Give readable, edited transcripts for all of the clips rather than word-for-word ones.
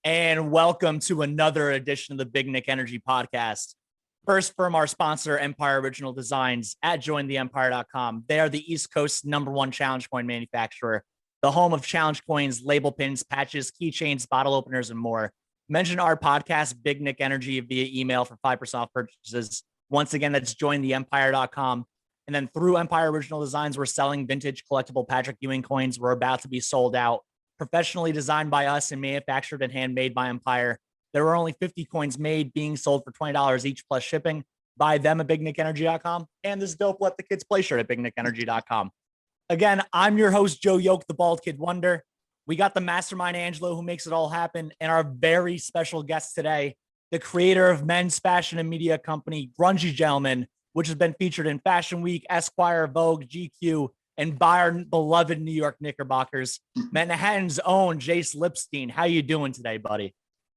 And welcome to another edition of the Big Knick Energy podcast. First from our sponsor, Empire Original Designs at jointheempire.com. They are the East Coast's #1 challenge coin manufacturer, the home of challenge coins, label pins, patches, keychains, bottle openers, and more. Mention our podcast, Big Knick Energy, via email for 5% off purchases. Once again, that's jointheempire.com. And then through Empire Original Designs, we're selling vintage collectible Patrick Ewing coins. We're about to be sold out. Professionally designed by us and manufactured and handmade by Empire. There were only 50 coins made, being sold for $20 each plus shipping. Buy them at bignickenergy.com and this dope Let the Kids Play shirt at bignickenergy.com. Again, I'm your host, Joe Yoke, the Bald Kid Wonder. We got the mastermind, Angelo, who makes it all happen, and our very special guest today, the creator of men's fashion and media company, Grungy Gentleman, which has been featured in Fashion Week, Esquire, Vogue, GQ, and by our beloved New York Knickerbockers, Manhattan's own Jace Lipstein. How you doing today, buddy?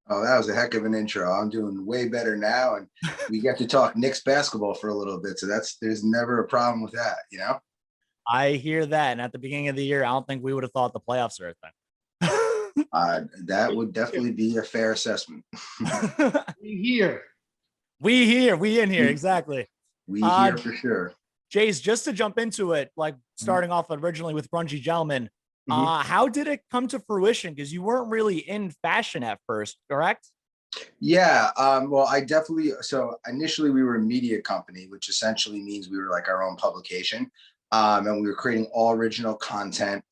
Oh, that was a heck of an intro. I'm doing way better now, and we get to talk Knicks basketball for a little bit, so there's never a problem with that, you know? I hear that, and at the beginning of the year, I don't think we would have thought the playoffs are a thing. That would definitely be a fair assessment. We in here, exactly. We here for sure. Jace, just to jump into it, like starting off originally with Grungy Gentleman, how did it come to fruition? Because you weren't really in fashion at first, correct? Yeah, well, so initially we were a media company, which essentially means we were like our own publication, and we were creating all original content.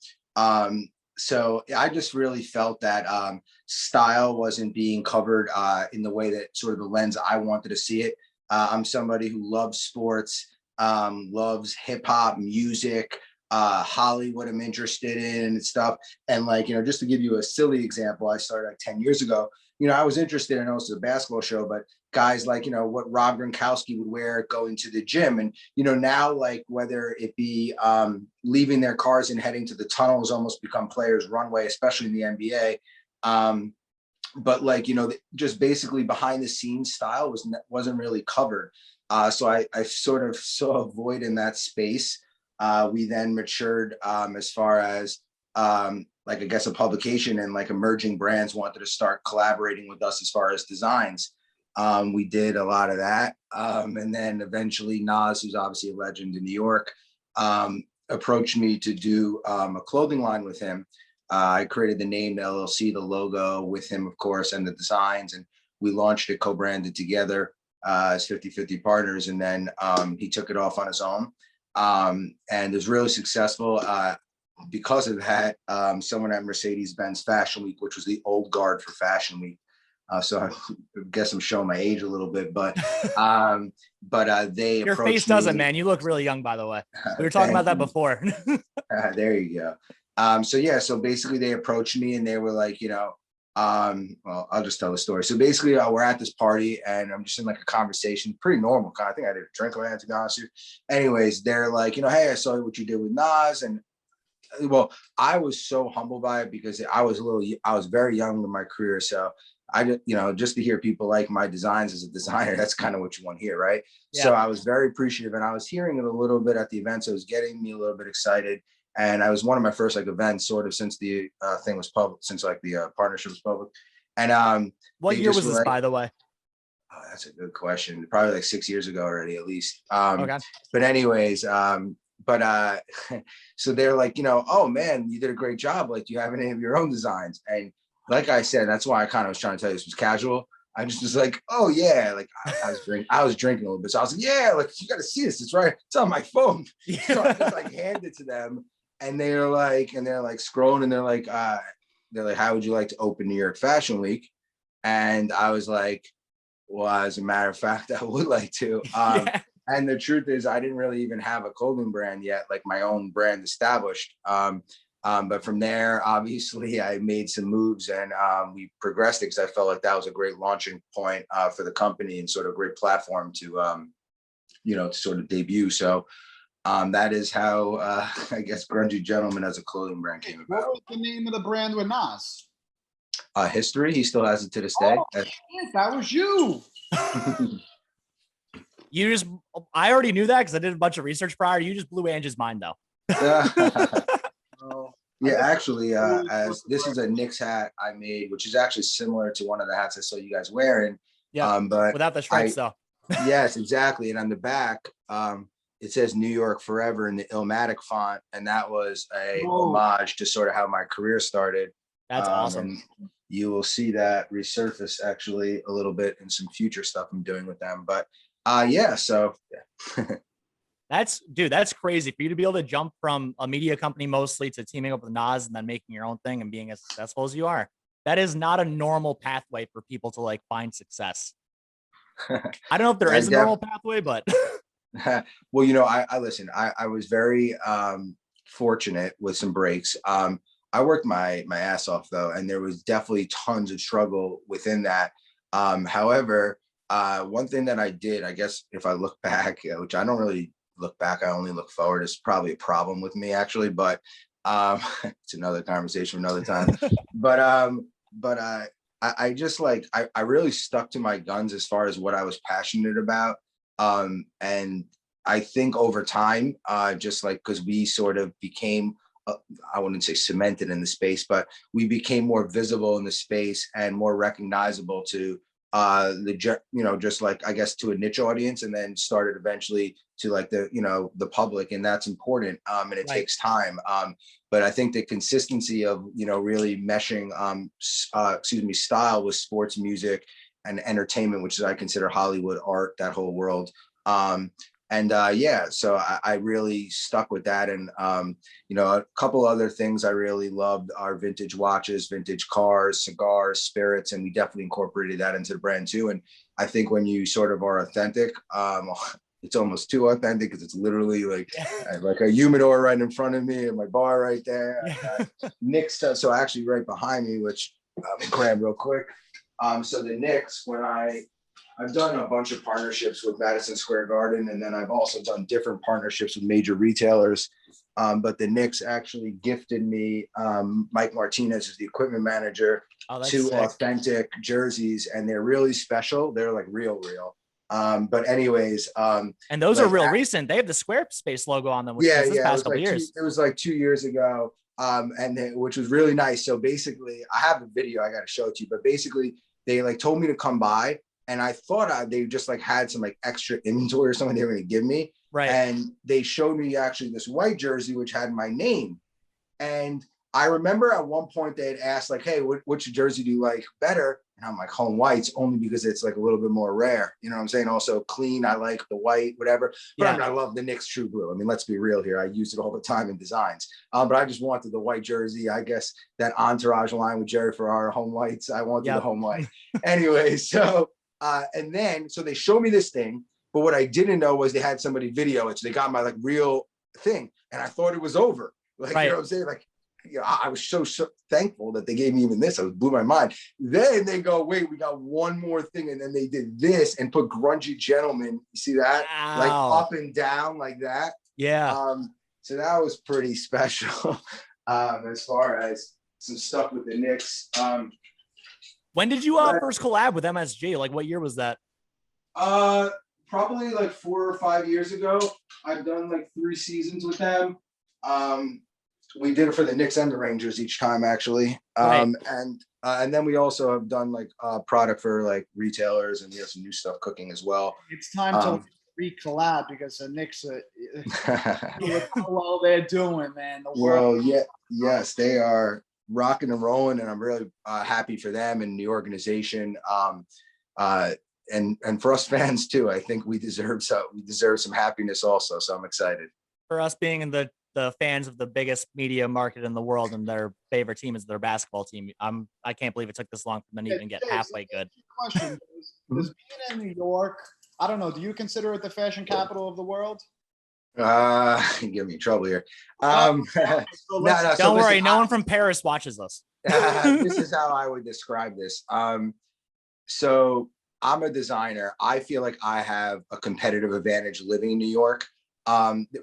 So I just really felt that style wasn't being covered in the way that sort of the lens I wanted to see it. I'm somebody who loves sports, loves hip hop, music, Hollywood I'm interested in and stuff. And like, just to give you a silly example, I started like 10 years ago, I was interested in also a basketball show, but guys like, what Rob Gronkowski would wear going to the gym. And, now like whether it be leaving their cars and heading to the tunnels almost become players runway, especially in the NBA. But like, just basically behind the scenes style wasn't really covered. So I sort of saw a void in that space. We then matured as far as like, I guess, a publication, and like emerging brands wanted to start collaborating with us as far as designs. We did a lot of that. And then eventually Nas, who's obviously a legend in New York, approached me to do a clothing line with him. I created the name, the LLC, the logo with him, of course, and the designs. And we launched it co-branded together as 50-50 partners. And then he took it off on his own. And it was really successful. Because of that, someone at Mercedes-Benz Fashion Week, which was the old guard for Fashion Week. So I guess I'm showing my age a little bit, but they your face doesn't, man. You look really young, by the way. We were talking about that before. There you go. So basically they approached me and they were like, well, I'll just tell the story. So basically we're at this party and I'm just in like a conversation, pretty normal kind of thing. I did a drink my hand, to be honest with you. Anyways, they're like, hey, I saw what you did with Nas. And well, I was so humbled by it because I was very young in my career. So I, just to hear people like my designs as a designer, that's kind of what you want to hear, right? Yeah. So I was very appreciative, and I was hearing it a little bit at the event. So it was getting me a little bit excited. And I was one of my first like events sort of since the thing was public, since like the partnership was public. And what year was this, by the way? Oh, that's a good question. Probably like 6 years ago already, at least. Okay. But anyways, so they're like, oh man, you did a great job. Like, do you have any of your own designs? And like I said, that's why I kind of was trying to tell you this was casual. I just was like, oh yeah, like I was drinking a little bit. So I was like, yeah, like you got to see this. It's right. It's on my phone. Yeah. So I just like handed it to them, and they're like scrolling, and they're like, how would you like to open New York Fashion Week? And I was like, well, as a matter of fact, I would like to. Yeah. And the truth is, I didn't really even have a clothing brand yet, like my own brand established. But from there, obviously, I made some moves and we progressed it because I felt like that was a great launching point for the company and sort of a great platform to, to sort of debut. So that is how, I guess, Grungy Gentleman as a clothing brand came about. What was the name of the brand with Nas? History. He still has it to this day. Oh, that was you. I already knew that because I did a bunch of research prior. You just blew Angie's mind, though. Yeah, actually, as this is a Knicks hat I made, which is actually similar to one of the hats I saw you guys wearing. Yeah. But Without the stripes though. yes, exactly. And on the back, it says New York Forever in the Illmatic font, and that was a homage to sort of how my career started. That's awesome. And you will see that resurface actually a little bit in some future stuff I'm doing with them. But yeah, so That's crazy for you to be able to jump from a media company mostly to teaming up with Nas and then making your own thing and being as successful as you are. That is not a normal pathway for people to like find success. I don't know if there is a normal pathway, but well, I listen, I was very fortunate with some breaks. I worked my ass off though, and there was definitely tons of struggle within that. However, one thing that I did, I guess if I look back, which I don't really look back, I only look forward, is probably a problem with me actually, but it's another conversation for another time. but I just like I really stuck to my guns as far as what I was passionate about. And I think over time, just like because we sort of became, I wouldn't say cemented in the space, but we became more visible in the space and more recognizable to just like, I guess, to a niche audience, and then started eventually to like the public. And that's important. And it takes time. But I think the consistency of, really meshing, style with sports, music, and entertainment, which is I consider Hollywood, art, that whole world. So I really stuck with that. And, a couple other things I really loved are vintage watches, vintage cars, cigars, spirits, and we definitely incorporated that into the brand too. And I think when you sort of are authentic, it's almost too authentic because it's literally like a humidor right in front of me and my bar right there. Knicks stuff. So actually right behind me, which let me grab real quick. So the Knicks, I've done a bunch of partnerships with Madison Square Garden, and then I've also done different partnerships with major retailers. But the Knicks actually gifted me, Mike Martinez is the equipment manager, two authentic jerseys, and they're really special. They're like real. But anyways, and those are real recent. They have the Squarespace logo on them, which was this past couple years. It was like 2 years ago, which was really nice. So basically, I have a video I got to show it to you. But basically, they like told me to come by, and I thought they just like had some like extra inventory or something they were going to give me. Right. And they showed me actually this white jersey which had my name, and I remember at one point they had asked like, "Hey, which jersey do you like better?" And I'm like, "Home whites," only because it's like a little bit more rare. You know what I'm saying? Also clean. I like the white, whatever. But I love the Knicks True Blue. I mean, let's be real here. I use it all the time in designs. But I just wanted the white jersey. I guess that Entourage line with Jerry Ferrara, home whites. I wanted the home white. Anyway, so and then so they showed me this thing. But what I didn't know was they had somebody video it. So they got my like real thing. And I thought it was over. Like, you know what I'm saying? Like, I was so thankful that they gave me even this. It blew my mind. Then they go, wait, we got one more thing. And then they did this and put Grungy Gentleman. You see that? Wow. Like up and down like that. Yeah. So that was pretty special as far as some stuff with the Knicks. When did you first collab with MSG? Like what year was that? Probably like 4 or 5 years ago. I've done like 3 seasons with them. We did it for the Knicks and the Rangers each time, actually. And then we also have done like product for like retailers, and we have some new stuff cooking as well. It's time to re-collab because the Knicks how well they're doing, man. Yes, they are rocking and rolling, and I'm really happy for them and the organization. And for us fans too. I think we deserve some happiness also. So I'm excited. For us being in the fans of the biggest media market in the world, and their favorite team is their basketball team. I can't believe it took this long for them to even get halfway good. Question: Does being in New York, I don't know, do you consider it the fashion capital of the world? You give me trouble here. Don't worry, no one from Paris watches us. This is how I would describe this. So I'm a designer. I feel like I have a competitive advantage living in New York.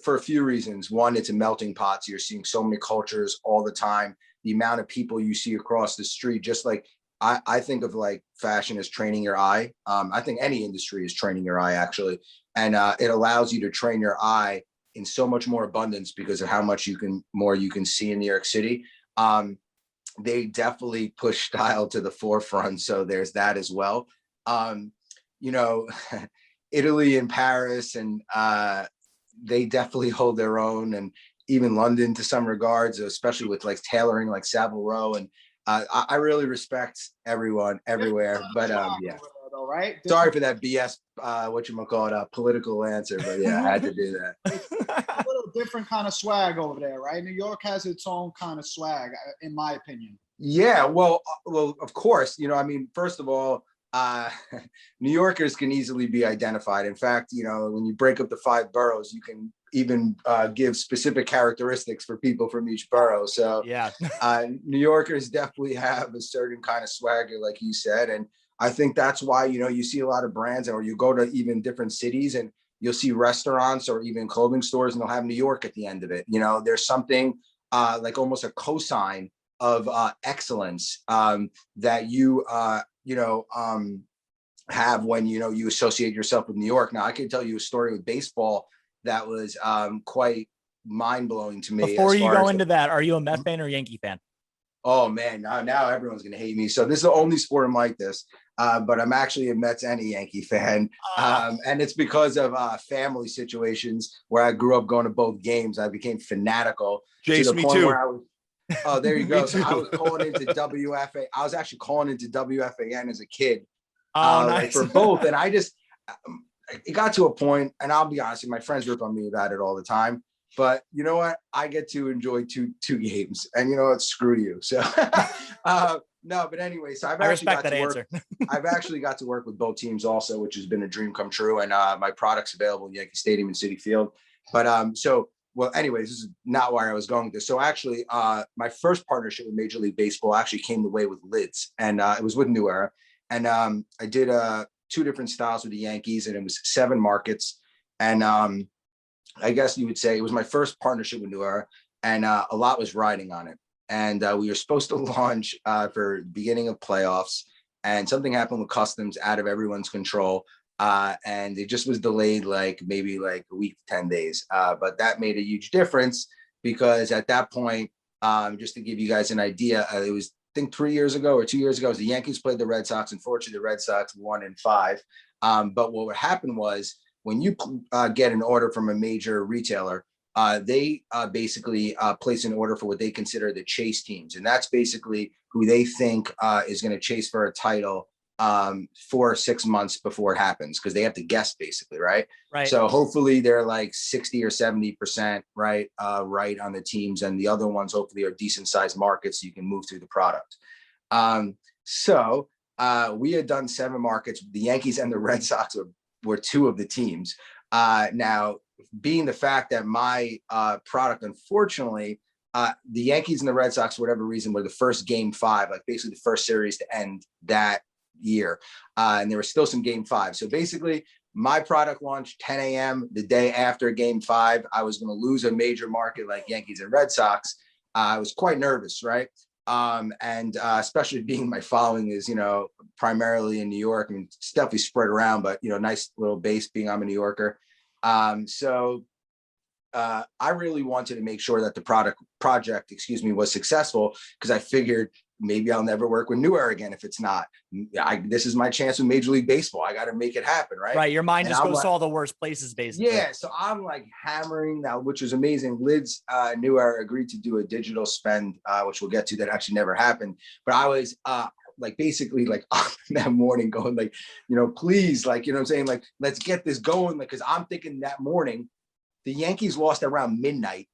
For a few reasons. One, it's a melting pot. So you're seeing so many cultures all the time. The amount of people you see across the street, just like I think of like fashion as training your eye. I think any industry is training your eye actually. And it allows you to train your eye in so much more abundance because of how much you can see in New York City. They definitely push style to the forefront. So there's that as well. Italy and Paris, and they definitely hold their own, and even London to some regards, especially with like tailoring like Savile Row. And I really respect everyone everywhere. But yeah. Though, right? Sorry for that BS, political answer, but yeah, I had to do that. A little different kind of swag over there, right? New York has its own kind of swag, in my opinion. Yeah, well, of course, first of all, New Yorkers can easily be identified. In fact, when you break up the 5 boroughs, you can even give specific characteristics for people from each borough. So yeah, New Yorkers definitely have a certain kind of swagger, like you said. And I think that's why, you see a lot of brands, or you go to even different cities and you'll see restaurants or even clothing stores, and they'll have New York at the end of it. There's something like almost a cosign of excellence that you have when you associate yourself with New York. Now, I can tell you a story with baseball that was quite mind-blowing to me. Before you go into that, are you a Met fan or Yankee fan? Oh man, now everyone's gonna hate me. So this is the only sport I'm like this, but I'm actually a Mets and a Yankee fan, and it's because of family situations where I grew up going to both games. I became fanatical Jace, to the me point too. where I was. Oh, there you go. So I too. was calling into WFA. I was actually calling into WFAN as a kid. Nice. Like for both, and I just it got to a point, and I'll be honest, my friends rip on me about it all the time. But you know what? I get to enjoy two games, and you know what? Screw you. So no, but anyway, so I respect that answer. I've actually got to work with both teams also, which has been a dream come true. And my product's available in Yankee Stadium and Citi Field. But well, anyways, this is not where I was going with this. So actually, my first partnership with Major League Baseball actually came the way with lids, and it was with New Era. And I did 2 different styles with the Yankees, and it was 7 markets. And I guess you would say it was my first partnership with New Era, and a lot was riding on it. And we were supposed to launch for beginning of playoffs, and something happened with customs out of everyone's control. And it just was delayed maybe a week to 10 days. But that made a huge difference because at that point, just to give you guys an idea, it was, I think 3 years ago or 2 years ago, the Yankees played the Red Sox. Unfortunately, the Red Sox won in 5. But what happened was when you get an order from a major retailer, they basically place an order for what they consider the chase teams. And that's basically who they think is going to chase for a title 4 or 6 months before it happens, because they have to guess basically, right? So hopefully they're like 60 or 70% right on the teams, and the other ones hopefully are decent sized markets so you can move through the product. So we had done 7 markets. The Yankees and the Red Sox were 2 of the teams. Now, being the fact that my product, unfortunately, the Yankees and the Red Sox, for whatever reason, were the first game 5, like basically the first series to end that year. And there was still some game 5. So basically my product launched 10 a.m. the day after game 5. I was going to lose a major market like Yankees and Red Sox. I was quite nervous, right? And especially being my following is, primarily in New York. I mean, it's definitely spread around, but, nice little base being I'm a New Yorker. So I really wanted to make sure that the project was successful, because I figured maybe I'll never work with New Era again if it's not. This is my chance with Major League Baseball. I got to make it happen, right? Right. Your mind just goes to all the worst places, basically. Yeah. So I'm hammering now, which was amazing. Lids, New Era agreed to do a digital spend, which we'll get to. That actually never happened. But I was basically that morning going please, what I'm saying? Let's get this going. Because I'm thinking that morning, the Yankees lost around midnight.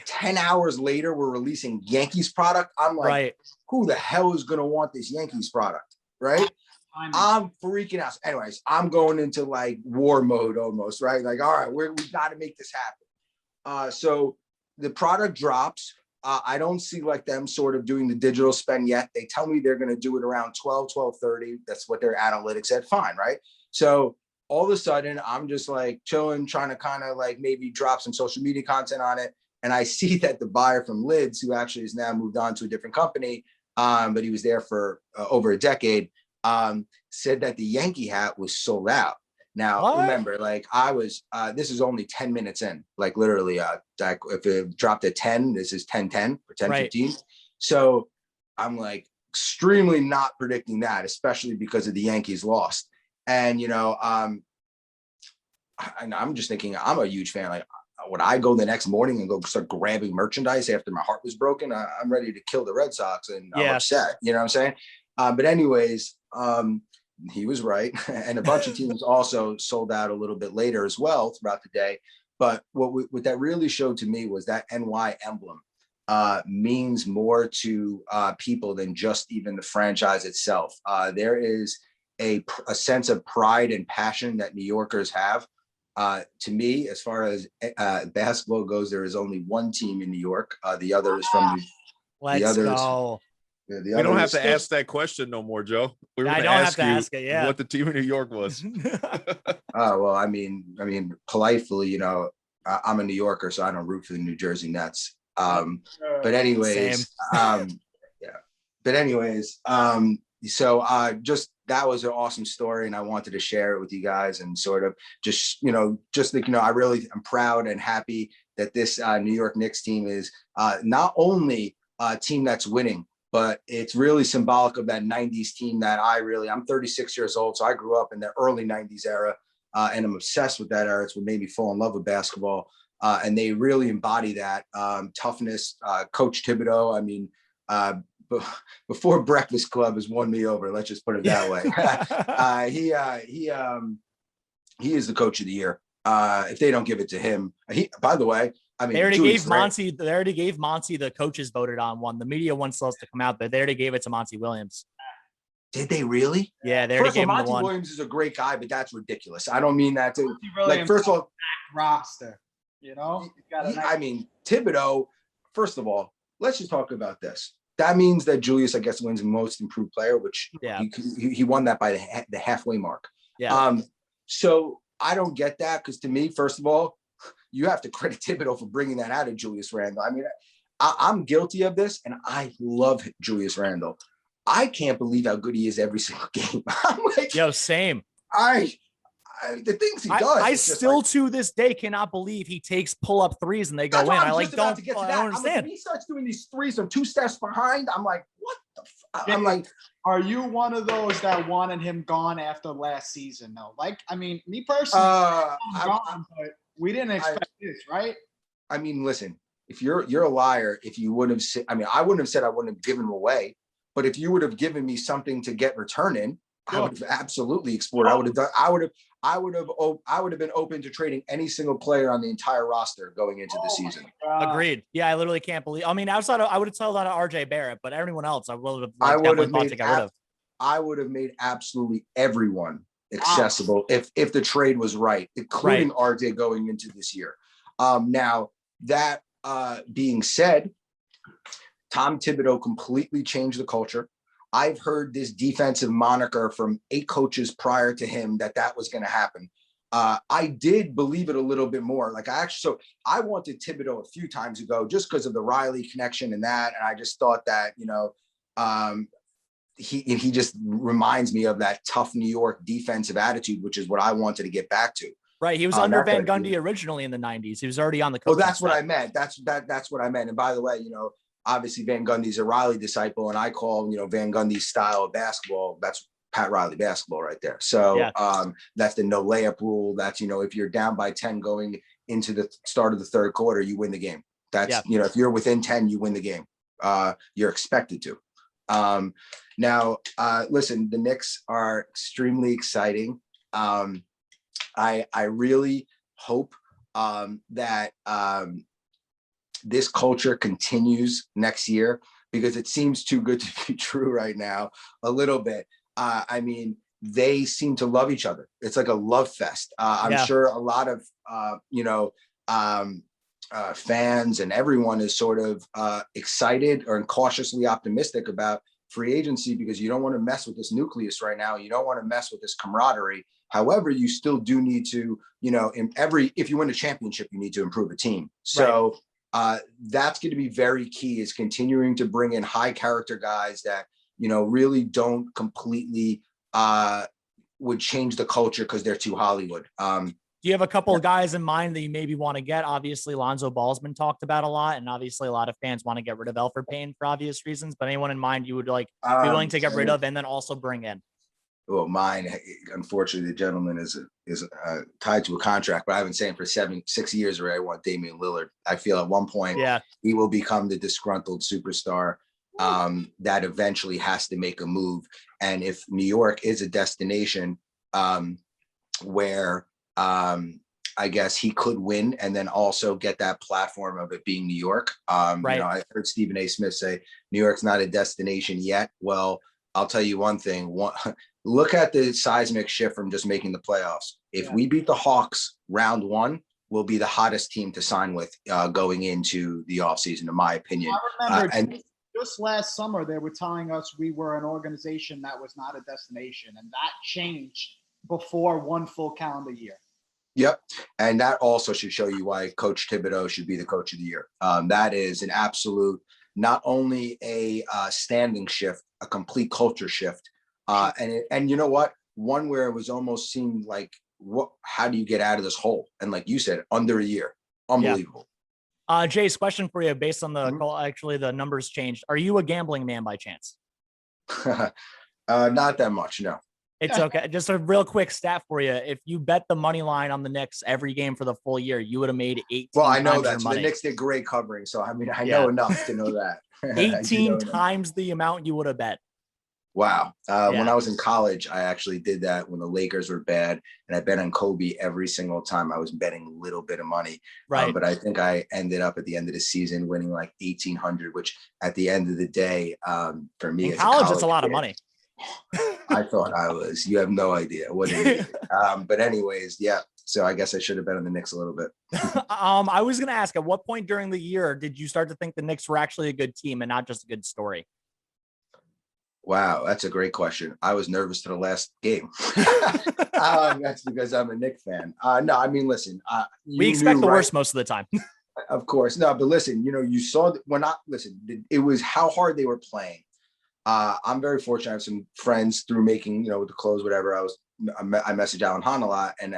10 hours later, we're releasing Yankees product. I'm like, who the hell is going to want this Yankees product? Right. I'm freaking out. Anyways, I'm going into war mode almost, right? All right, we got to make this happen. So the product drops. I don't see them sort of doing the digital spend yet. They tell me they're going to do it around 12:30. That's what their analytics said. Fine. Right. So all of a sudden I'm just chilling, trying to kind of maybe drop some social media content on it. And I see that the buyer from Lids, who actually has now moved on to a different company, but he was there for over a decade, said that the Yankee hat was sold out. Now, What? remember, like I was, this is only 10 minutes in, like literally, like if it dropped at 10, this is 10:10 or 10:15. Right. So I'm like extremely not predicting that, especially because of the Yankees lost. And, you know, I'm just thinking, I'm a huge fan. Like, would I go the next morning and go start grabbing merchandise after my heart was broken? I'm ready to kill the Red Sox, and I'm upset. You know what I'm saying? But anyways, he was right. And a bunch of teams also sold out a little bit later as well throughout the day. But what that really showed to me was that NY emblem means more to people than just even the franchise itself. There is a sense of pride and passion that New Yorkers have. To me, as far as basketball goes, there is only one team in New York. The other is from Let's go. We don't have to ask that question no more, Joe. We were going to ask you what the team in New York was. Well, I mean, politely, you know, I'm a New Yorker, so I don't root for the New Jersey Nets. But anyways, so just that was an awesome story, and I wanted to share it with you guys, and sort of just, you know, I'm proud and happy that this New York Knicks team is not only a team that's winning, but it's really symbolic of that 90s team that I'm 36 years old. So I grew up in the early 90s era, and I'm obsessed with that era. It's what made me fall in love with basketball. And they really embody that toughness. Coach Thibodeau, I mean, before Breakfast Club has won me over, let's just put it that way. He is the coach of the year. If they don't give it to him, by the way, I mean, they already gave Monty the coaches voted on one. The media one still has to come out, but they already gave it to Monty Williams. Did they really? Yeah, they already gave him the one. Monty Williams is a great guy, but that's ridiculous. I don't mean that to like. First of all, roster. You know, I mean, Thibodeau. First of all, let's just talk about this. That means that Julius, I guess, wins most improved player, which he won that by the halfway mark. Yeah. So I don't get that, because to me, first of all, you have to credit Thibodeau for bringing that out of Julius Randle. I mean, I'm guilty of this, and I love Julius Randle. I can't believe how good he is every single game. I'm like, yo, same. The things he does. I still to this day cannot believe he takes pull-up threes and they go in. I don't understand. When he starts doing these threes from 2 steps behind, I'm like, what the I'm like, are you one of those that wanted him gone after last season? No, like, I mean, me personally, but we didn't expect this, right? I mean, listen, if you're a liar, if you would have said, I mean, I wouldn't have said I wouldn't have given him away, but if you would have given me something to get return in, I would have absolutely explored. I would have been open to trading any single player on the entire roster going into the season. Agreed. Yeah, I literally can't believe. I mean, outside of, I would have told on RJ Barrett, but everyone else, I would have thought to get rid of. I would have made absolutely everyone accessible if the trade was right, including RJ going into this year. Now that being said, Tom Thibodeau completely changed the culture. I've heard this defensive moniker from 8 coaches prior to him that was going to happen. I did believe it a little bit more. Like I wanted Thibodeau a few times ago just because of the Riley connection and that. And I just thought that, you know, he just reminds me of that tough New York defensive attitude, which is what I wanted to get back to. Right. He was under Van Gundy originally in the 90s. He was already on the coaching that's what I meant. That's what I meant. And by the way, you know, obviously Van Gundy's a Riley disciple, and I call, you know, Van Gundy's style of basketball, that's Pat Riley basketball right there. So that's the no layup rule. That's, you know, if you're down by 10 going into the start of the third quarter, you win the game. That's, you know, if you're within 10, you win the game. You're expected to. Now, listen, the Knicks are extremely exciting. I really hope that this culture continues next year, because it seems too good to be true right now a little bit. I mean, they seem to love each other. It's like a love fest. I'm sure a lot of, you know, fans and everyone is sort of excited or cautiously optimistic about free agency, because you don't want to mess with this nucleus right now. You don't want to mess with this camaraderie. However, you still do need to, you know, if you win a championship, you need to improve a team. So that's going to be very key, is continuing to bring in high character guys that, you know, really don't completely would change the culture because they're too Hollywood. Do you have a couple of guys in mind that you maybe want to get? Obviously, Lonzo Ball's been talked about a lot, and obviously a lot of fans want to get rid of Elfrid Payton for obvious reasons. But anyone in mind you would like be willing to get rid of and then also bring in? Well, mine, unfortunately, the gentleman is tied to a contract, but I've been saying for 6 years already, I want Damian Lillard. I feel at one point he will become the disgruntled superstar that eventually has to make a move. And if New York is a destination where I guess he could win and then also get that platform of it being New York. You know, I heard Stephen A. Smith say New York's not a destination yet. Well, I'll tell you one thing. Look at the seismic shift from just making the playoffs. If we beat the Hawks round one, we'll be the hottest team to sign with going into the offseason, in my opinion. I remember just last summer, they were telling us we were an organization that was not a destination, and that changed before one full calendar year. Yep. And that also should show you why Coach Thibodeau should be the coach of the year. That is an absolute, not only a standing shift, a complete culture shift. And you know what? One where it was almost seemed like, how do you get out of this hole? And like you said, under a year. Unbelievable. Yeah. Jace, question for you based on the call. Actually, the numbers changed. Are you a gambling man by chance? Not that much, no. It's okay. Just a real quick stat for you. If you bet the money line on the Knicks every game for the full year, you would have made 18. Well, I know that. So the Knicks did great covering. So, I mean, I know enough to know that. 18 times the amount you would have bet. Wow. When I was in college, I actually did that when the Lakers were bad. And I bet on Kobe every single time. I was betting a little bit of money. Right. But I think I ended up at the end of the season winning like 1,800, which at the end of the day, for me, in college, it's a lot of money. I thought I was. You have no idea what it is. But anyways, yeah. So I guess I should have bet on the Knicks a little bit. I was going to ask, at what point during the year did you start to think the Knicks were actually a good team and not just a good story? Wow, that's a great question. I was nervous to the last game. That's because I'm a Knicks fan. No, I mean, listen. We expect the worst most of the time. Of course. No, but listen, you saw it was how hard they were playing. I'm very fortunate. I have some friends through making, with the clothes, whatever. I message Alan Hahn a lot. And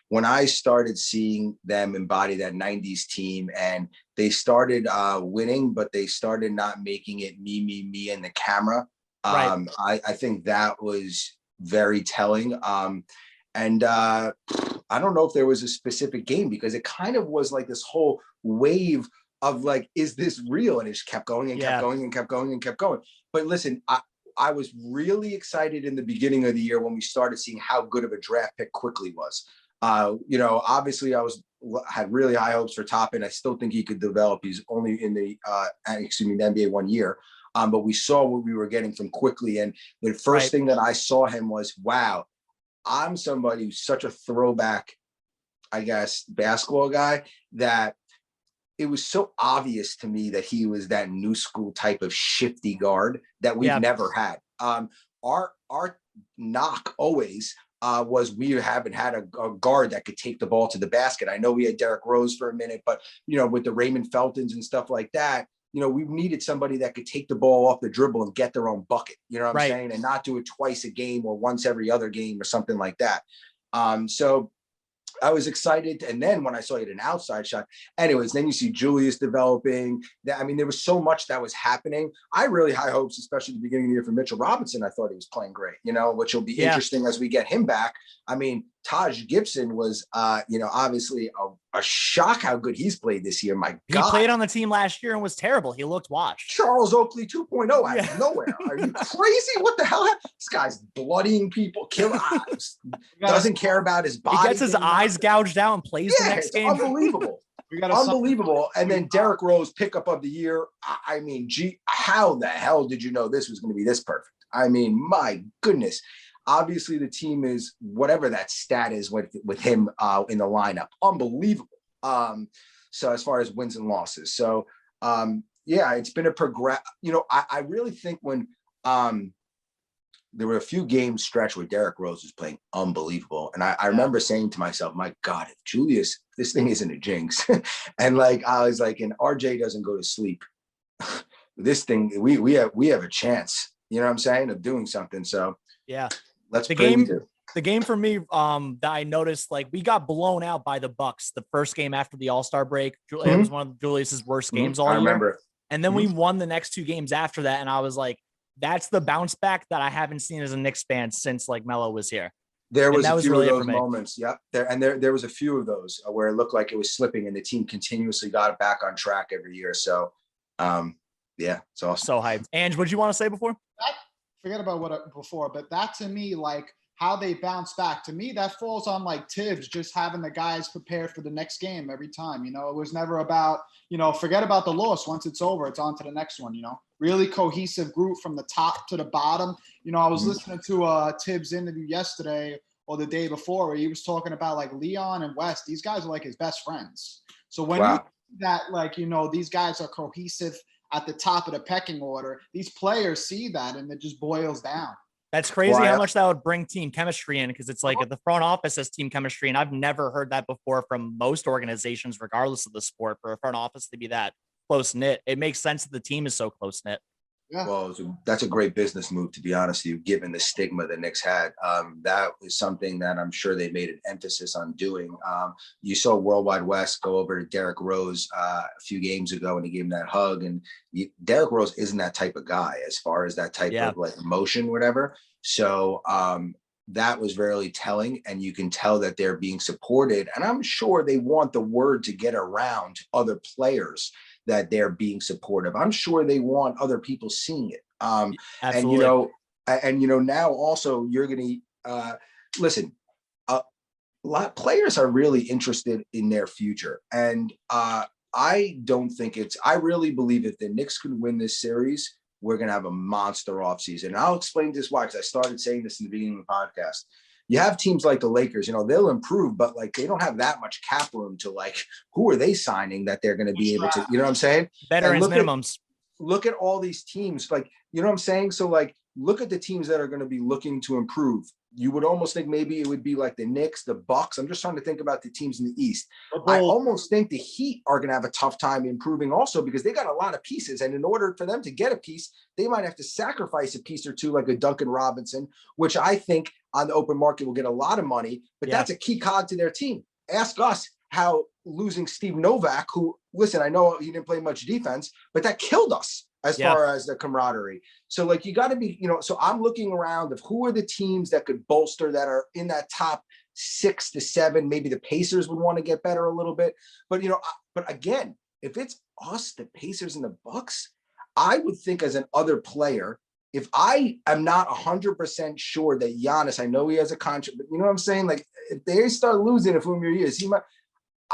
when I started seeing them embody that 90s team and they started winning, but they started not making it me, and the camera. I think that was very telling. And I don't know if there was a specific game because it kind of was like this whole wave of like, is this real? And it just kept going and kept going and kept going and kept going. But listen, I was really excited in the beginning of the year when we started seeing how good of a draft pick Quickly was. Obviously I had really high hopes for Toppin. I still think he could develop. He's only in the NBA 1 year. But we saw what we were getting from Quickly. And the first thing that I saw him was, wow, I'm somebody who's such a throwback, I guess, basketball guy that it was so obvious to me that he was that new school type of shifty guard that we've never had. Our knock always was we haven't had a guard that could take the ball to the basket. I know we had Derrick Rose for a minute, but, with the Raymond Feltons and stuff like that, we needed somebody that could take the ball off the dribble and get their own bucket, you know what I'm saying? And not do it twice a game or once every other game or something like that. So I was excited. And then when I saw it an outside shot, anyways, then you see Julius developing. There was so much that was happening. I really high hopes, especially at the beginning of the year for Mitchell Robinson. I thought he was playing great, which will be interesting as we get him back. Taj Gibson was, obviously a shock how good he's played this year. My God. He played on the team last year and was terrible. He looked washed. Charles Oakley 2.0 out of nowhere. Are you crazy? What the hell? This guy's bloodying people, killing eyes. Doesn't care about his body. He gets his eyes gouged out and plays the next game. Unbelievable. Unbelievable. And then Derrick Rose, pickup of the year. How the hell did you know this was going to be this perfect? My goodness. Obviously, the team is whatever that stat is with him in the lineup. Unbelievable. So as far as wins and losses. So, it's been a progress. I really think when there were a few games stretch where Derrick Rose was playing unbelievable. And I remember saying to myself, my God, if Julius, this thing isn't a jinx. And I was like, and RJ doesn't go to sleep. This thing, we have a chance, you know what I'm saying, of doing something. So yeah. Let's the game. The game for me, that I noticed, like, we got blown out by the Bucks the first game after the All-Star break. It was one of Julius's worst games all year. Remember. And then we won the next 2 games after that, and I was like, that's the bounce back that I haven't seen as a Knicks fan since like Melo was here. There was a few of those moments. Yep. There was a few of those where it looked like it was slipping and the team continuously got it back on track every year. So, yeah, it's awesome. So hyped. Ange, what did you want to say before? Forget about before, but that to me, like how they bounce back, to me, that falls on like Tibbs just having the guys prepared for the next game every time. You know, it was never about, forget about the loss. Once it's over, it's on to the next one, really cohesive group from the top to the bottom. I was listening to Tibbs interview yesterday or the day before where he was talking about like Leon and West. These guys are like his best friends. So when you see that, like, these guys are cohesive at the top of the pecking order, these players see that and it just boils down. That's crazy how much that would bring team chemistry in, because it's like the front office has team chemistry, and I've never heard that before from most organizations, regardless of the sport, for a front office to be that close knit. It makes sense that the team is so close knit. Yeah. Well, that's a great business move, to be honest with you, given the stigma the Knicks had. That is something that I'm sure they made an emphasis on doing. You saw Worldwide West go over to Derrick Rose a few games ago, and he gave him that hug. And Derrick Rose isn't that type of guy as far as that type of like emotion, whatever. So that was very telling, and you can tell that they're being supported. And I'm sure they want the word to get around to other players that they're being supportive. I'm sure they want other people seeing it. Absolutely. And now also you're going to listen. A lot players are really interested in their future, and I really believe if the Knicks could win this series, we're going to have a monster offseason. And I'll explain this why, because I started saying this in the beginning of the podcast. You have teams like the Lakers, they'll improve, but like they don't have that much cap room to like, who are they signing that they're going to be able to, you know what I'm saying? Veterans minimums. Look at all these teams, like, you know what I'm saying? So like, look at the teams that are going to be looking to improve. You would almost think maybe it would be like the Knicks, the Bucks. I'm just trying to think about the teams in the East. I almost think the Heat are going to have a tough time improving also, because they got a lot of pieces. And in order for them to get a piece, they might have to sacrifice a piece or two, like a Duncan Robinson, which I think on the open market will get a lot of money, but that's a key cog to their team. Ask us how losing Steve Novak, who, listen, I know he didn't play much defense, but that killed us as far as the camaraderie. So like, you got to be, so I'm looking around of who are the teams that could bolster, that are in that top 6 to 7. Maybe the Pacers would want to get better a little bit, but but again, if it's us, the Pacers and the Bucks, I would think as an other player, if I am not 100% sure that Giannis, I know he has a contract, but you know what I'm saying? Like if they start losing a few more years,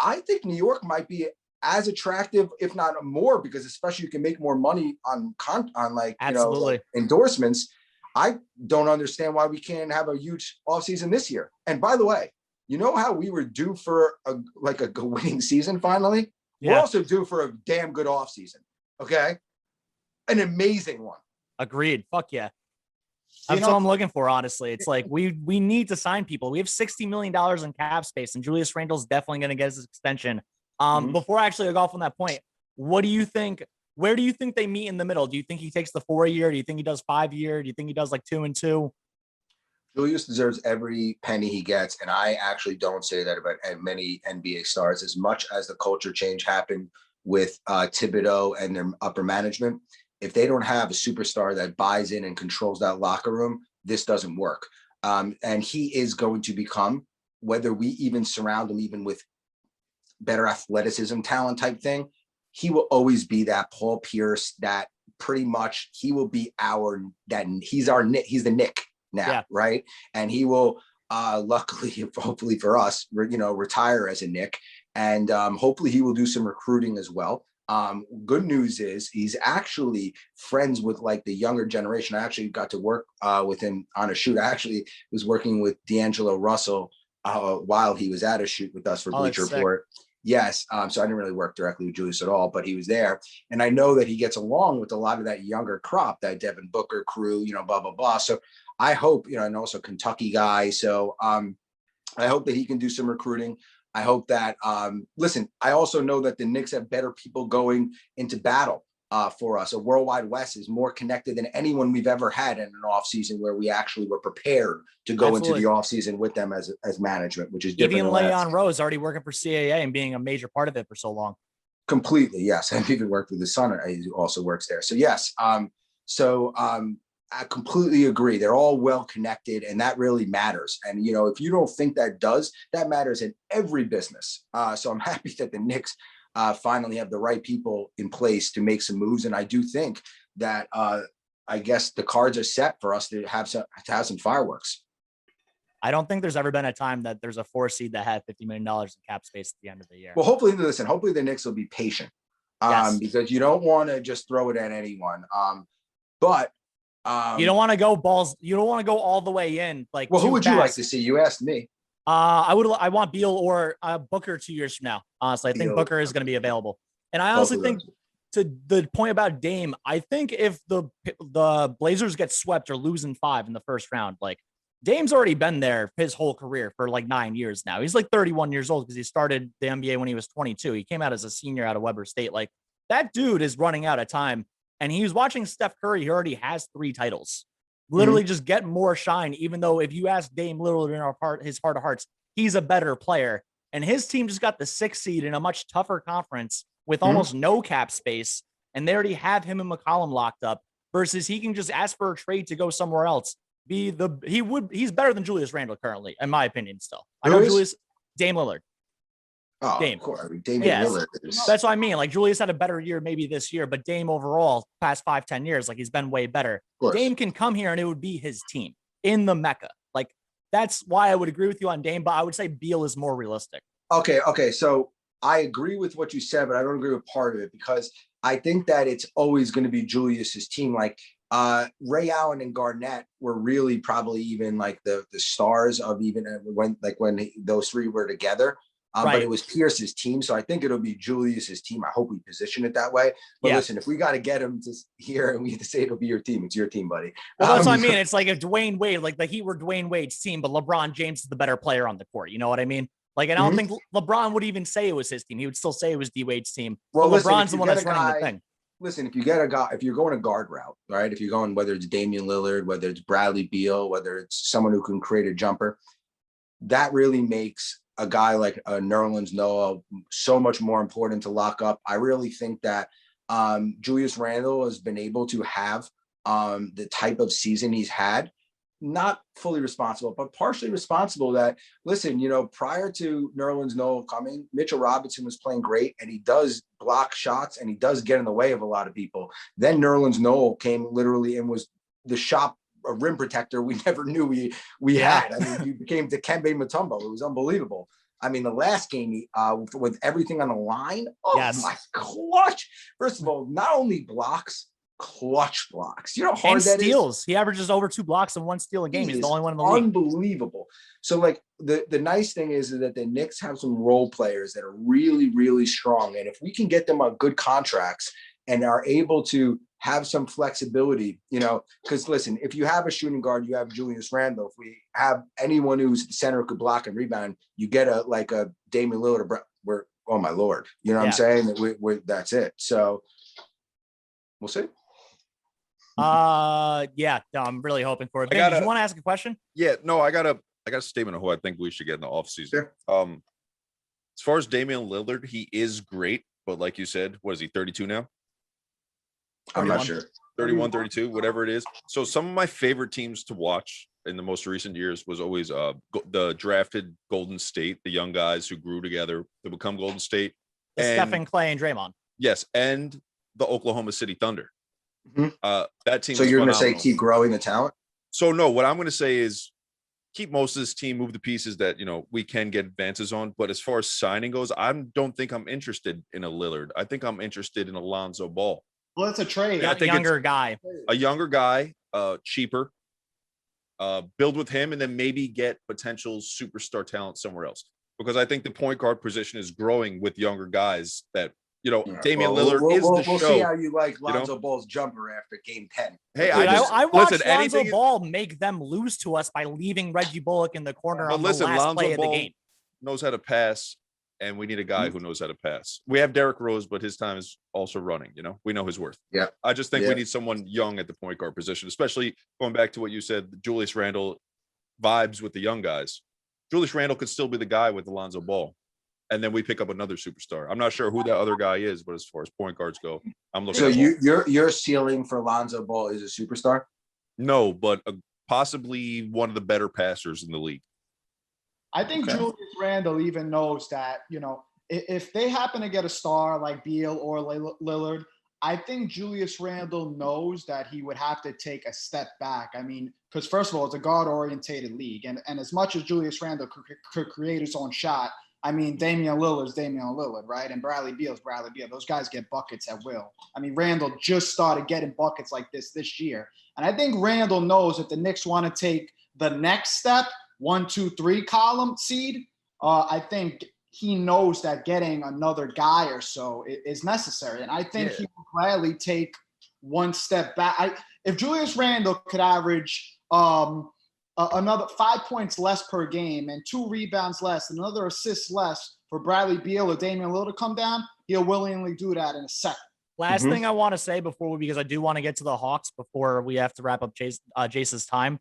I think New York might be as attractive, if not more, because especially you can make more money on like, like endorsements. I don't understand why we can't have a huge offseason this year. And by the way, you know how we were due for a winning season finally? Yeah. We're also due for a damn good offseason. Okay. An amazing one. Agreed. Fuck yeah. That's what I'm looking for, honestly. It's like we need to sign people. We have $60 million in cap space, and Julius Randle's definitely going to get his extension. Before I actually go off on that point, what do you think? Where do you think they meet in the middle? Do you think he takes the 4-year? Do you think he does 5-year? Do you think he does like 2 and 2? Julius deserves every penny he gets, and I actually don't say that about many NBA stars. As much as the culture change happened with Thibodeau and their upper management, if they don't have a superstar that buys in and controls that locker room, this doesn't work. And he is going to become, whether we even surround him even with better athleticism, talent type thing, he will always be that Paul Pierce, that pretty much he will be he's the Knick now, right? And he will luckily, hopefully for us, retire as a Knick. And hopefully he will do some recruiting as well. Good news is he's actually friends with like the younger generation. I actually got to work with him on a shoot. I actually was working with D'Angelo Russell while he was at a shoot with us for Bleacher Report. Yes. So I didn't really work directly with Julius at all, but he was there. And I know that he gets along with a lot of that younger crop, that Devin Booker crew, blah, blah, blah. So I hope, and also Kentucky guy. So I hope that he can do some recruiting. I hope that, listen, I also know that the Knicks have better people going into battle. for us. A Worldwide West is more connected than anyone we've ever had in an offseason where we actually were prepared to go into the offseason with them as management, which is different. Even Leon Rose already working for CAA and being a major part of it for so long. Completely, yes. I've even worked with his son. He also works there. So yes. I completely agree. They're all well connected, and that really matters. And if you don't think that matters in every business. So I'm happy that the Knicks finally have the right people in place to make some moves. And I do think that I guess the cards are set for us to have some fireworks. I don't think there's ever been a time that there's a 4 seed that had $50 million in cap space at the end of the year. Well, hopefully the Knicks will be patient because you don't want to just throw it at anyone. But you don't want to go balls. You don't want to go all the way in. Like, well, who would you like to see? You asked me. I want Beal or Booker 2 years from now. Honestly, I think Booker is going to be available. And I honestly think, to the point about Dame, I think if the Blazers get swept or lose in 5 in the first round, like, Dame's already been there his whole career for like 9 years now. He's like 31 years old because he started the NBA when he was 22. He came out as a senior out of Weber State. Like, that dude is running out of time. And he was watching Steph Curry. He already has 3 titles. Literally just get more shine, even though if you ask Dame Lillard in his heart of hearts, he's a better player. And his team just got the 6th seed in a much tougher conference with almost no cap space. And they already have him and McCollum locked up versus he can just ask for a trade to go somewhere else. He's better than Julius Randle currently, in my opinion, still. I know Dame Lillard. Oh, Dame. Of course. Dame Lillard. That's what I mean. Like, Julius had a better year maybe this year, but Dame overall, past 5-10 years, like, he's been way better. Dame can come here and it would be his team in the Mecca. Like, that's why I would agree with you on Dame, but I would say Beal is more realistic. Okay. So I agree with what you said, but I don't agree with part of it because I think that it's always going to be Julius's team. Like, Ray Allen and Garnett were really probably even like the stars of even when those 3 were together. But it was Pierce's team. So I think it'll be Julius's team. I hope we position it that way. But listen, if we got to get him to here and we have to say it'll be your team, it's your team, buddy. Well, that's what I mean. It's like if Dwayne Wade, like the Heat were Dwayne Wade's team, but LeBron James is the better player on the court. You know what I mean? Like, and I don't think LeBron would even say it was his team. He would still say it was D Wade's team. Well, LeBron's the one that's running the thing. Listen, if you get a guy, if you're going a guard route, right? If you're going, whether it's Damian Lillard, whether it's Bradley Beal, whether it's someone who can create a jumper, that really makes a guy like Nerlens Noel so much more important to lock up. I really think that Julius Randle has been able to have the type of season he's had, not fully responsible, but partially responsible that, listen, prior to Nerlens Noel coming, Mitchell Robinson was playing great and he does block shots and he does get in the way of a lot of people. Then Nerlens Noel came literally and was a rim protector we never knew we had. I mean, he became Dikembe Mutombo. It was unbelievable. I mean, the last game with everything on the line, my clutch. First of all, not only blocks, clutch blocks. You know how hard that steals. He averages over 2 blocks and 1 steal a game. He's the only one in the league. Unbelievable. So, like, the nice thing is that the Knicks have some role players that are really, really strong. And if we can get them on good contracts and are able to have some flexibility, because listen, if you have a shooting guard, you have Julius Randle. If we have anyone who's the center who could block and rebound, you get a Damian Lillard. Oh my Lord, you know what I'm saying? That's it. So we'll see. I'm really hoping for it. Ben, did you want to ask a question? Yeah, no, I got a statement of who I think we should get in the offseason. Sure. As far as Damian Lillard, he is great, but like you said, what is he, 32 now? I'm not sure. 31, 32, whatever it is. So some of my favorite teams to watch in the most recent years was always the drafted Golden State, the young guys who grew together to become Golden State. Stephen, Clay, and Draymond. Yes, and the Oklahoma City Thunder. That team. So you're going to say keep growing the talent? So no, what I'm going to say is keep most of this team, move the pieces that we can get advances on. But as far as signing goes, I don't think I'm interested in a Lillard. I think I'm interested in Alonzo Ball. Well, it's a trade. I think a younger guy, cheaper. Build with him and then maybe get potential superstar talent somewhere else. Because I think the point guard position is growing with younger guys that, Damian Lillard is the show. We'll see how you like Lonzo Ball's jumper after game 10. Hey, I watched Lonzo Ball make them lose to us by leaving Reggie Bullock in the corner on the last play of the game. Knows how to pass. and we need a guy who knows how to pass. We have Derrick Rose, but his time is also running. We know his worth. Yeah. I just think we need someone young at the point guard position, especially going back to what you said, Julius Randle vibes with the young guys. Julius Randle could still be the guy with Alonzo Ball. And then we pick up another superstar. I'm not sure who that other guy is, but as far as point guards go, I'm looking. So your ceiling for Alonzo Ball is a superstar? No, but possibly one of the better passers in the league. I think Julius Randle even knows that, if they happen to get a star like Beal or Lillard, I think Julius Randle knows that he would have to take a step back. I mean, because first of all, it's a guard-orientated league. And as much as Julius Randle could create his own shot, I mean, Damian Lillard's Damian Lillard, right? And Bradley Beal's Bradley Beal. Those guys get buckets at will. I mean, Randle just started getting buckets like this year. And I think Randle knows if the Knicks want to take the next step, 1, 2, 3 column seed, I think he knows that getting another guy or so is necessary. And I think he will gladly take one step back. If Julius Randle could average another 5 points less per game and 2 rebounds less, and another assist less for Bradley Beal or Damian Lillard to come down, he'll willingly do that in a second. Last thing I want to say because I do want to get to the Hawks before we have to wrap up Jace's time.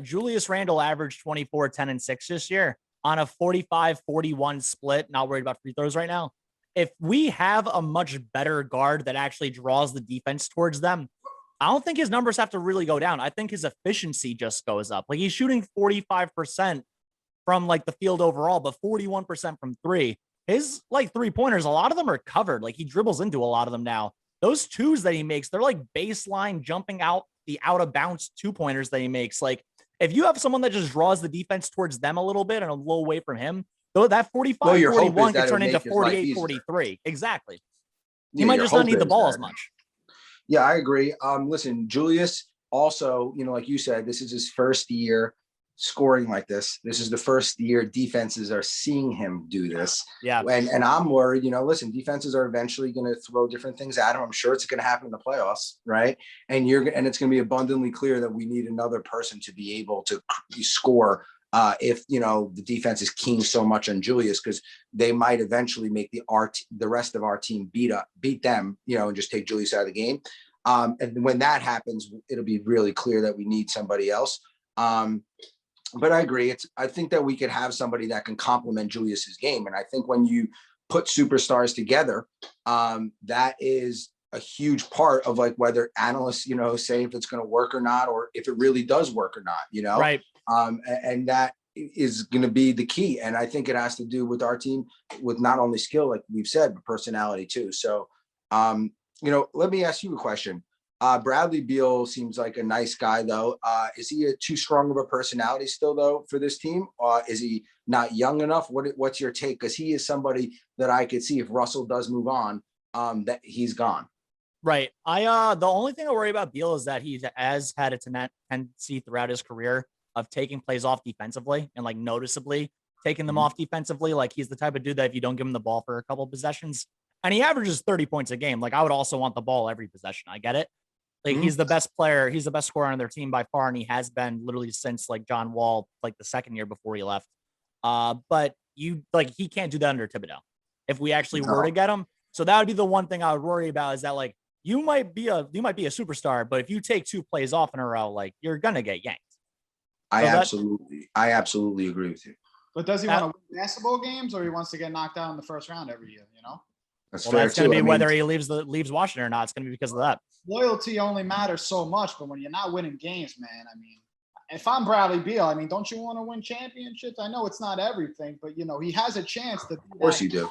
Julius Randle averaged 24, 10, and 6 this year on a 45-41 split. Not worried about free throws right now. If we have a much better guard that actually draws the defense towards them, I don't think his numbers have to really go down. I think his efficiency just goes up. Like, he's shooting 45% from like the field overall, but 41% from 3. His like 3-pointers, a lot of them are covered. Like, he dribbles into a lot of them now. Those 2s that he makes, they're like baseline jumping out the out of bounds 2-pointers that he makes. Like, if you have someone that just draws the defense towards them a little bit and a little away from him, though, that 45-41 could turn into 48-43. Exactly. He might just not need the ball as much. Yeah, I agree. Listen, Julius also, like you said, this is his first year scoring like this. This is the first year defenses are seeing him do this. Yeah. And I'm worried, listen, defenses are eventually going to throw different things at him. I'm sure it's going to happen in the playoffs, right? And it's going to be abundantly clear that we need another person to be able to score if, the defense is keying so much on Julius, because they might eventually make the rest of our team beat them, and just take Julius out of the game. And when that happens, it'll be really clear that we need somebody else. But I agree. I think that we could have somebody that can complement Julius's game. And I think when you put superstars together, that is a huge part of like whether analysts, say if it's going to work or not, or if it really does work or not, Right. And that is going to be the key. And I think it has to do with our team with not only skill, like we've said, but personality too. So, let me ask you a question. Bradley Beal seems like a nice guy, though. Is he too strong of a personality still, though, for this team? Is he not young enough? What's your take? Because he is somebody that I could see if Russell does move on, that he's gone. Right. The only thing I worry about Beal is that he has had a tendency throughout his career of taking plays off defensively and like noticeably taking them off defensively. Like, he's the type of dude that if you don't give him the ball for a couple of possessions, and he averages 30 points a game, like I would also want the ball every possession. I get it. Like, he's the best player. He's the best scorer on their team by far. And he has been literally since like John Wall, like the second year before he left. But he can't do that under Thibodeau if we actually were to get him. So that would be the one thing I would worry about, is that like, you might be a superstar, but if you take 2 plays off in a row, like, you're going to get yanked. I absolutely agree with you. But does he want to win basketball games, or he wants to get knocked out in the first round every year, That's that's going to be whether he leaves Washington or not. It's going to be because of that. Loyalty only matters so much, but when you're not winning games, man, I mean, if I'm Bradley Beal, I mean, don't you want to win championships? I know it's not everything, but he has a chance to. Of course you do.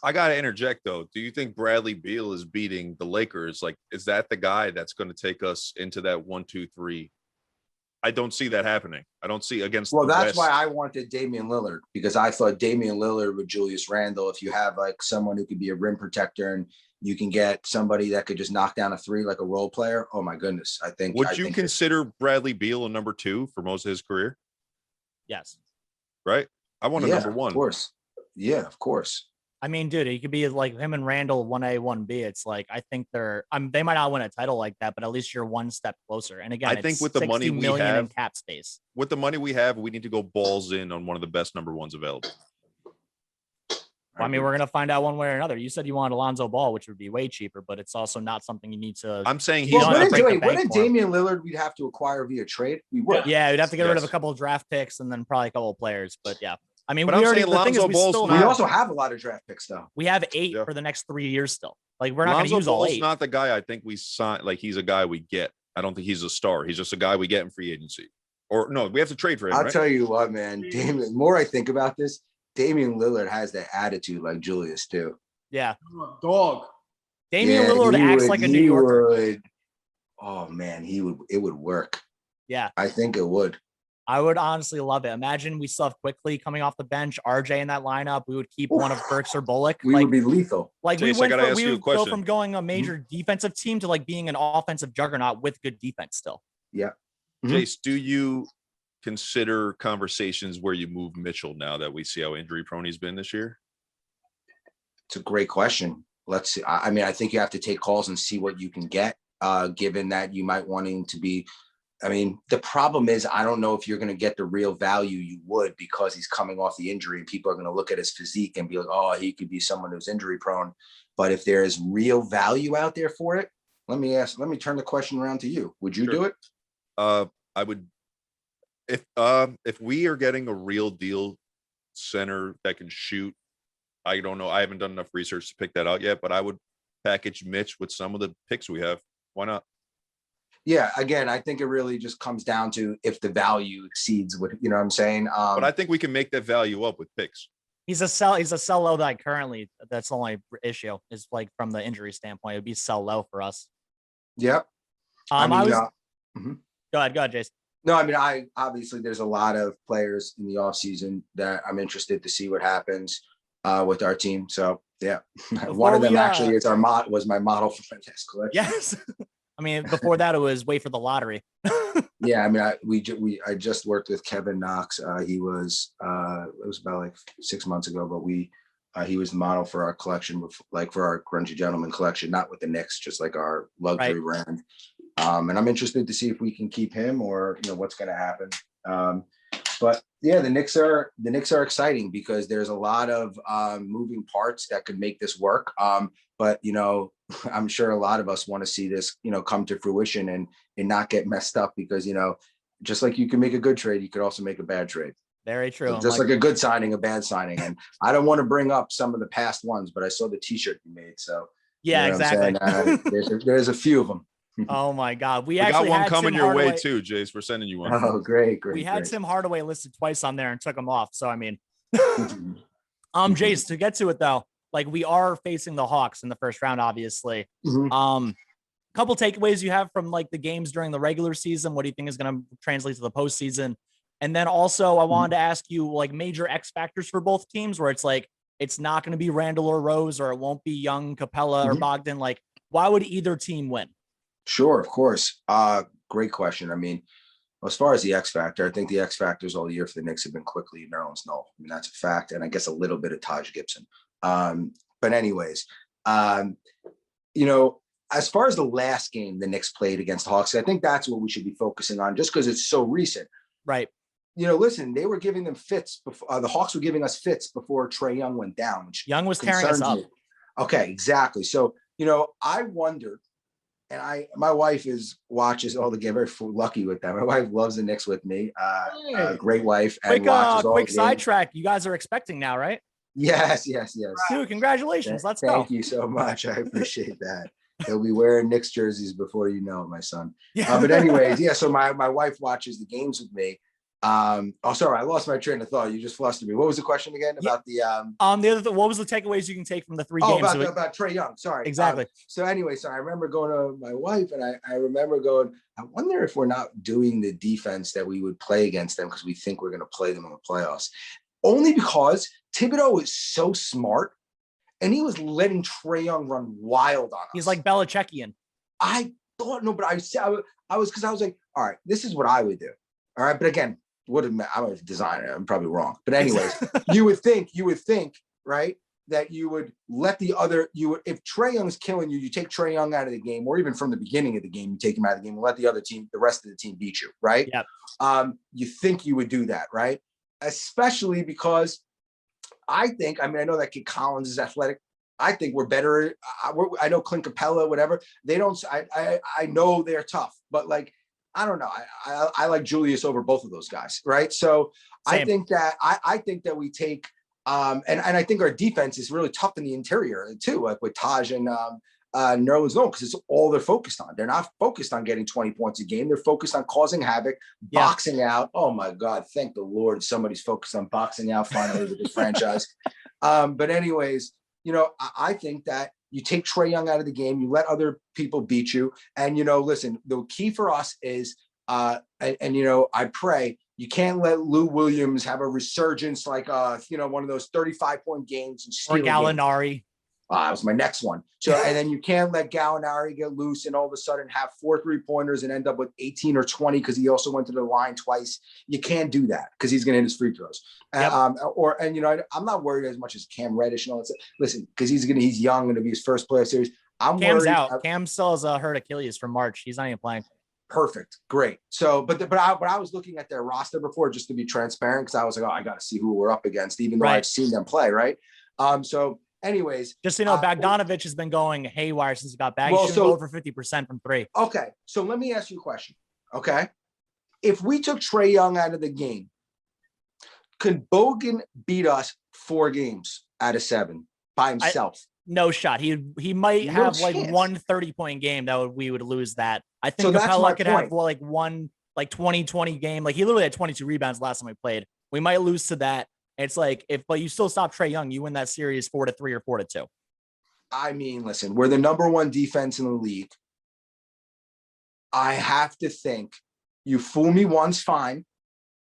I got to interject though. Do you think Bradley Beal is beating the Lakers? Like, is that the guy that's going to take us into that 1, 2, 3? I don't see that happening. I don't see against. Well, that's why I wanted Damian Lillard, because I thought Damian Lillard with Julius Randle, if you have like someone who could be a rim protector and you can get somebody that could just knock down a 3 like a role player. Oh my goodness. Would you consider Bradley Beal a number 2 for most of his career? Yes. Right. I want a number 1. Of course. Yeah, of course. I mean, dude, he could be like him and Randall 1A, 1B. It's like, I think they might not win a title like that, but at least you're one step closer. And again, I think with the money we have in cap space, with the money we have, we need to go balls in on one of the best number 1s available. I mean, we're going to find out one way or another. You said you wanted Alonzo Ball, which would be way cheaper, but it's also not something you need to. I'm saying you he's don't not have to break the What bank did for him. Damian Lillard we'd have to acquire via trade? We would. Yeah, we'd have to get rid of a Yes. couple of draft picks and then probably a couple of players. But yeah, I mean, But we I'm already saying the thing is Lonzo we Ball's still We have, also have a lot of draft picks, though. we have 8 Yeah. for the next 3 years still. Like we're not going to Lonzo use all Ball's 8. not the guy I think we signed. Like he's a guy we get. I don't think he's a star. He's just a guy we get in free agency. Or no, we have to trade for him. I'll right? tell you what, man. Damian, the more I think about this, Damian Lillard has that attitude like Julius too. Yeah, Dog. Damian Yeah, Lillard he acts would- like a he New Yorker. would- oh man, it would work. Yeah, I think it would. I would honestly love it. Imagine we still have Quickly coming off the bench, RJ in that lineup. We would keep one of Burks or Bullock. We would be lethal. Like we Jace, I went gotta from, ask we you a would go question. from going a major defensive team to like being an offensive juggernaut with good defense still. Yeah. Jace, do you consider conversations where you move Mitchell now that we see how injury prone he's been this year? It's a great question. Let's see. I mean, I think you have to take calls and see what you can get, given that you might wanting to be. I mean, the problem is I don't know if you're going to get the real value you would because he's coming off the injury and people are going to look at his physique and be like, oh, he could be someone who's injury prone. But if there is real value out there for it, let me turn the question around to you. Would you Sure. do it? I would. If we are getting a real deal center that can shoot, I don't know. I haven't done enough research to pick that out yet, but I would package Mitch with some of the picks we have. Why not? Yeah. Again, I think it really just comes down to if the value exceeds what, you know what I'm saying? But I think we can make that value up with picks. He's a sell low that currently. That's the only issue is like from the injury standpoint. It would be sell low for us. Yep. I was. Mhm. Go ahead, Jace. No, I mean, obviously there's a lot of players in the offseason that I'm interested to see what happens with our team. So yeah, one of them actually is was my model for my test collection. Yes. I mean, before that, it was wait for the lottery. Yeah, I mean, I just worked with Kevin Knox. He was it was about like 6 months ago, but he was the model for our collection, like for our Grungy Gentleman collection, not with the Knicks, just like our luxury brand. And I'm interested to see if we can keep him or what's going to happen. But yeah, the Knicks are exciting because there's a lot of moving parts that could make this work. But I'm sure a lot of us want to see this come to fruition and not get messed up because just like you can make a good trade, you could also make a bad trade. Very true. So just like a good signing, a bad signing. And I don't want to bring up some of the past ones, but I saw the T-shirt you made. So yeah, exactly. There's a few of them. Oh my God, We got one coming your way too, Jace. We're sending you one. Oh, great. We had Tim Hardaway listed twice on there and took him off. So I mean, Mhm. Jace, to get to it though, like we are facing the Hawks in the first round, obviously. Mhm. Couple takeaways you have from like the games during the regular season. What do you think is going to translate to the postseason? And then also, I wanted to ask you like major X factors for both teams, where it's like it's not going to be Randall or Rose, or it won't be Young, Capella, or Bogdan. Like, why would either team win? Sure, of course. Great question. I mean, as far as the X factor, I think the X factors all year for the Knicks have been quickly and Nerlens Noel. I mean, that's a fact, and I guess a little bit of Taj Gibson. But anyways, as far as the last game the Knicks played against the Hawks, I think that's what we should be focusing on, just because it's so recent. Right. Listen, they were giving them fits before the Hawks were giving us fits before Trae Young went down. Which Young was tearing us up. me. Okay, exactly. So I wondered, and my wife watches all the games. Very lucky with that. My wife loves the Knicks with me. Great wife. And watches all quick the sidetrack. You guys are expecting now, right? Yes. Dude, congratulations. Let's go. Thank you so much. I appreciate that. He'll be wearing Knicks jerseys before you know it, my son. Yeah. But anyways, yeah. So my wife watches the games with me. Sorry, I lost my train of thought. You just flustered me. What was the question again about the what was the takeaways you can take from the 3 games? About Trae Young. Sorry. Exactly. So anyway, I remember going to my wife and I remember going, I wonder if we're not doing the defense that we would play against them because we think we're going to play them in the playoffs. Only because Thibodeau is so smart and he was letting Trae Young run wild on us. He's like Belichickian. I thought, no, but I was like, all right, this is what I would do. All right. But again, I'm a designer. I'm probably wrong. But anyways, you would think, right, that you would let if Trae Young's killing you, you take Trae Young out of the game, or even from the beginning of the game, you take him out of the game and let the rest of the team beat you, right? Yep. You think you would do that, right? Especially because I think, I mean, I know that kid Collins is athletic. I think we're better. I know Clint Capella, whatever. They don't. I know they're tough, but like I don't know. I like Julius over both of those guys, right? So Same. I think that we take and I think our defense is really tough in the interior too, like with Taj and Nerlens Noel, because it's all they're focused on. They're not focused on getting 20 points a game. They're focused on causing havoc, boxing out. Oh my God, thank the Lord, somebody's focused on boxing out finally with this franchise. But anyways. You know, I think that you take Trae Young out of the game, you let other people beat you. And, you know, listen, the key for us is, and you know, I pray you can't let Lou Williams have a resurgence like, you know, one of those 35-point games and steal or Gallinari. That was my next one. So, and then you can't let Gallinari get loose and all of a sudden have 4 3-pointers and end up with 18 or 20 because he also went to the line twice. You can't do that because he's going to hit his free throws. Yep. And you know, I'm not worried as much as Cam Reddish and all that stuff. Listen, because he's young, going to be his first playoff series. Cam's worried. Out. Cam still has a hurt Achilles from March. He's not even playing. Perfect. Great. So, but I was looking at their roster before just to be transparent because I was like, oh, I got to see who we're up against, even though I've seen them play. Right. So anyways, just so you know, Bogdanovich has been going haywire since he got back. He's shooting over 50% from 3. Okay. So let me ask you a question. Okay. If we took Trae Young out of the game, could Bogan beat us 4 games out of 7 by himself? No shot. He might have like 1 30-point game we would lose that. I think Capella could have like one like 20 game. Like he literally had 22 rebounds last time we played. We might lose to that. It's like but you still stop Trae Young, you win that series 4-3 or 4-2. I mean, listen, we're the number 1 defense in the league. I have to think you fool me once, fine.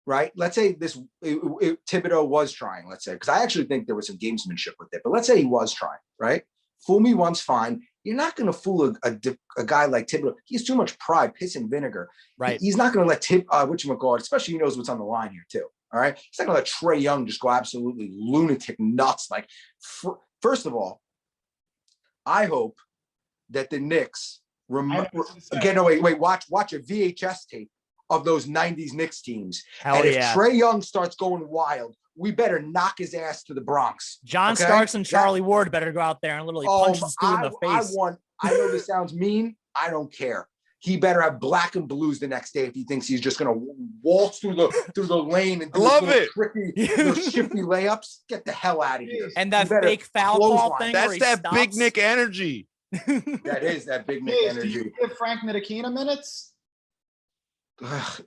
Right? Let's say Thibodeau was trying, let's say, because I actually think there was some gamesmanship with it, but let's say he was trying, right? Fool me once, fine. You're not going to fool a guy like Thibodeau. He has too much pride, piss and vinegar. Right. He's not going to let whatchamacallit, especially he knows what's on the line here too. All right. He's not going to let Trae Young just go absolutely lunatic nuts. Like, first of all, I hope that the Knicks watch a VHS tape of those 90s Knicks teams. If Trae Young starts going wild, we better knock his ass to the Bronx. John Starks and Charlie Ward better go out there and literally punch this dude in the face. I know this sounds mean. I don't care. He better have black and blues the next day if he thinks he's just going to waltz through the lane and do shifty layups. Get the hell out of here. And that fake foul call thing. That's that big Knick energy. That is that big Knick energy. Do you give Frank Ntilikina minutes?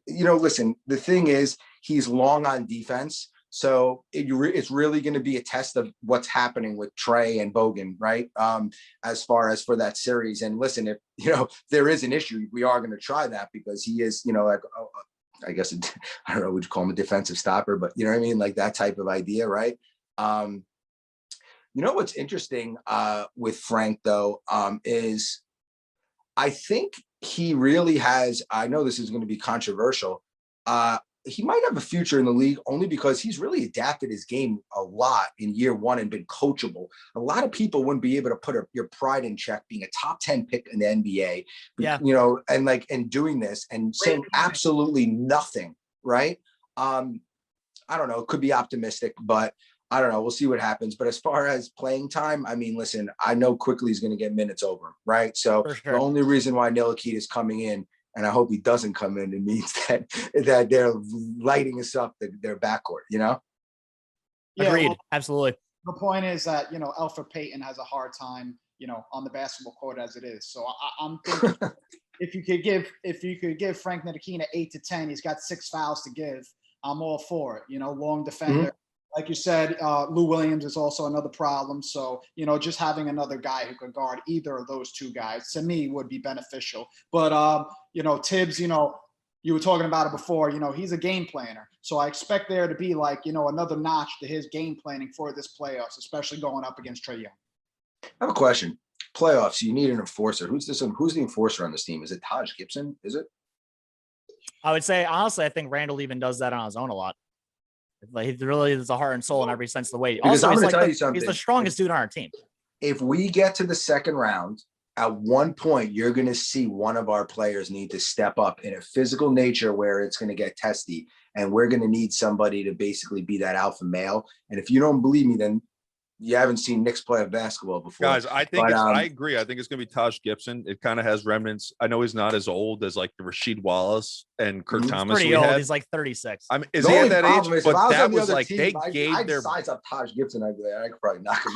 You know, listen, the thing is he's long on defense. So it's really going to be a test of what's happening with Trae and Bogan, right? As far as for that series. And listen, if, you know, there is an issue, we are going to try that because he is, you know, like, I guess, I don't know, would you call him a defensive stopper, but you know what I mean? Like that type of idea, right? You know, what's interesting with Frank though, is I think he really has, I know this is going to be controversial. He might have a future in the league only because he's really adapted his game a lot in year 1 and been coachable. A lot of people wouldn't be able to put your pride in check being a top 10 pick in the NBA, you know, and doing this and saying absolutely nothing. Right. I don't know. It could be optimistic, but I don't know. We'll see what happens. But as far as playing time, I mean, listen, I know quickly he's going to get minutes over him, right? So the only reason why Ntilikina is coming in, and I hope he doesn't come in, it means that they're lighting us up their backcourt, you know? Yeah, agreed. Well, absolutely. The point is that, you know, Elfrid Payton has a hard time, you know, on the basketball court as it is. So I'm thinking if you could give Frank Ntilikina 8 to 10, he's got 6 fouls to give. I'm all for it. You know, long defender. Mm-hmm. Like you said, Lou Williams is also another problem. So, you know, just having another guy who could guard either of those 2 guys to me would be beneficial. But, you know, Tibbs, you know, you were talking about it before, you know, he's a game planner. So I expect there to be like, you know, another notch to his game planning for this playoffs, especially going up against Trae Young. I have a question. Playoffs, you need an enforcer. Who's the enforcer on this team? Is it Taj Gibson? Is it? I would say, honestly, I think Randall even does that on his own a lot. Like he really is a heart and soul in every sense of the way. Because also, I'm going to tell you something. He's the strongest dude on our team. If we get to the second round at one point, you're going to see one of our players need to step up in a physical nature where it's going to get testy. And we're going to need somebody to basically be that alpha male. And if you don't believe me, then you haven't seen Knicks play basketball before. Guys, I think I agree. I think it's going to be Taj Gibson. It kind of has remnants. I know he's not as old as like the Rasheed Wallace and Kurt Thomas. Pretty old. He's like 36. I mean, is he at that age? But that was like team, they gave their size up Taj Gibson. I could probably knock him.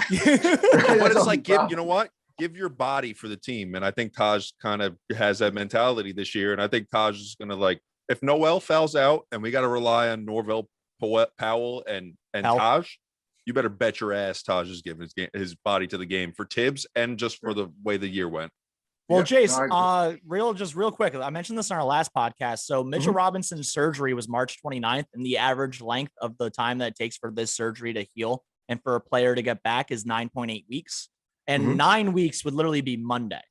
But it's like, you know what? Give your body for the team. And I think Taj kind of has that mentality this year. And I think Taj is going to, like, if Noel fouls out and we got to rely on Norvell Powell and Taj, you better bet your ass Taj is giving his body to the game for Tibbs and just for the way the year went. Well, Jace, real quick. I mentioned this on our last podcast. So Mitchell Robinson's surgery was March 29th, and the average length of the time that it takes for this surgery to heal and for a player to get back is 9.8 weeks. And 9 weeks would literally be Monday.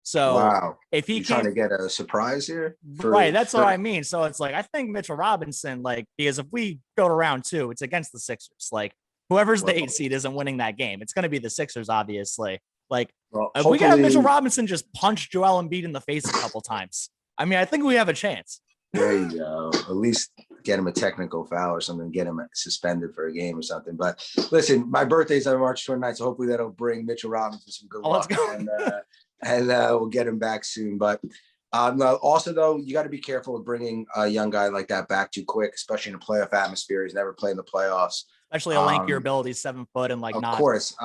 So if he trying to get a surprise here, that's what I mean. So it's like, I think Mitchell Robinson, like, because if we go to round 2, it's against the Sixers. Like, whoever's the 8 seed isn't winning that game. It's going to be the Sixers, obviously. Like, if we got Mitchell Robinson just punch Joel Embiid in the face a couple times, I mean, I think we have a chance. There you go. At least get him a technical foul or something, get him suspended for a game or something. But listen, my birthday's on March 29th, so hopefully that'll bring Mitchell Robinson some good luck. And we'll get him back soon. But also, though, you got to be careful with bringing a young guy like that back too quick, especially in a playoff atmosphere. He's never played in the playoffs. Especially a lankier build. He's 7 foot and like of course.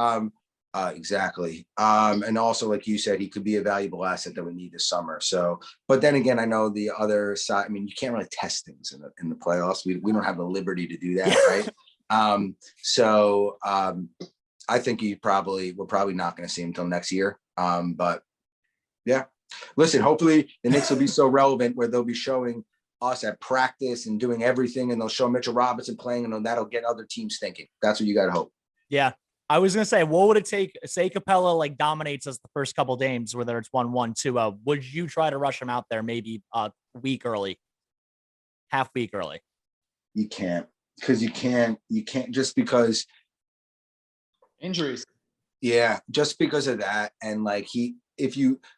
Exactly. And also, like you said, he could be a valuable asset that we need this summer. So, but then again, I know the other side, I mean, you can't really test things in the playoffs. We don't have the liberty to do that. Right. I think we're probably not going to see him until next year. But yeah, listen, hopefully the Knicks will be so relevant where they'll be showing us at practice and doing everything, and they'll show Mitchell Robinson playing, and that'll get other teams thinking. That's what you got to hope. Yeah. I was going to say, what would it take? Say Capella like dominates us the first couple games, whether it's 1-1, 2-0. Would you try to rush him out there maybe a week early, half week early? You can't, because you can't just because injuries. Yeah, just because of that. And like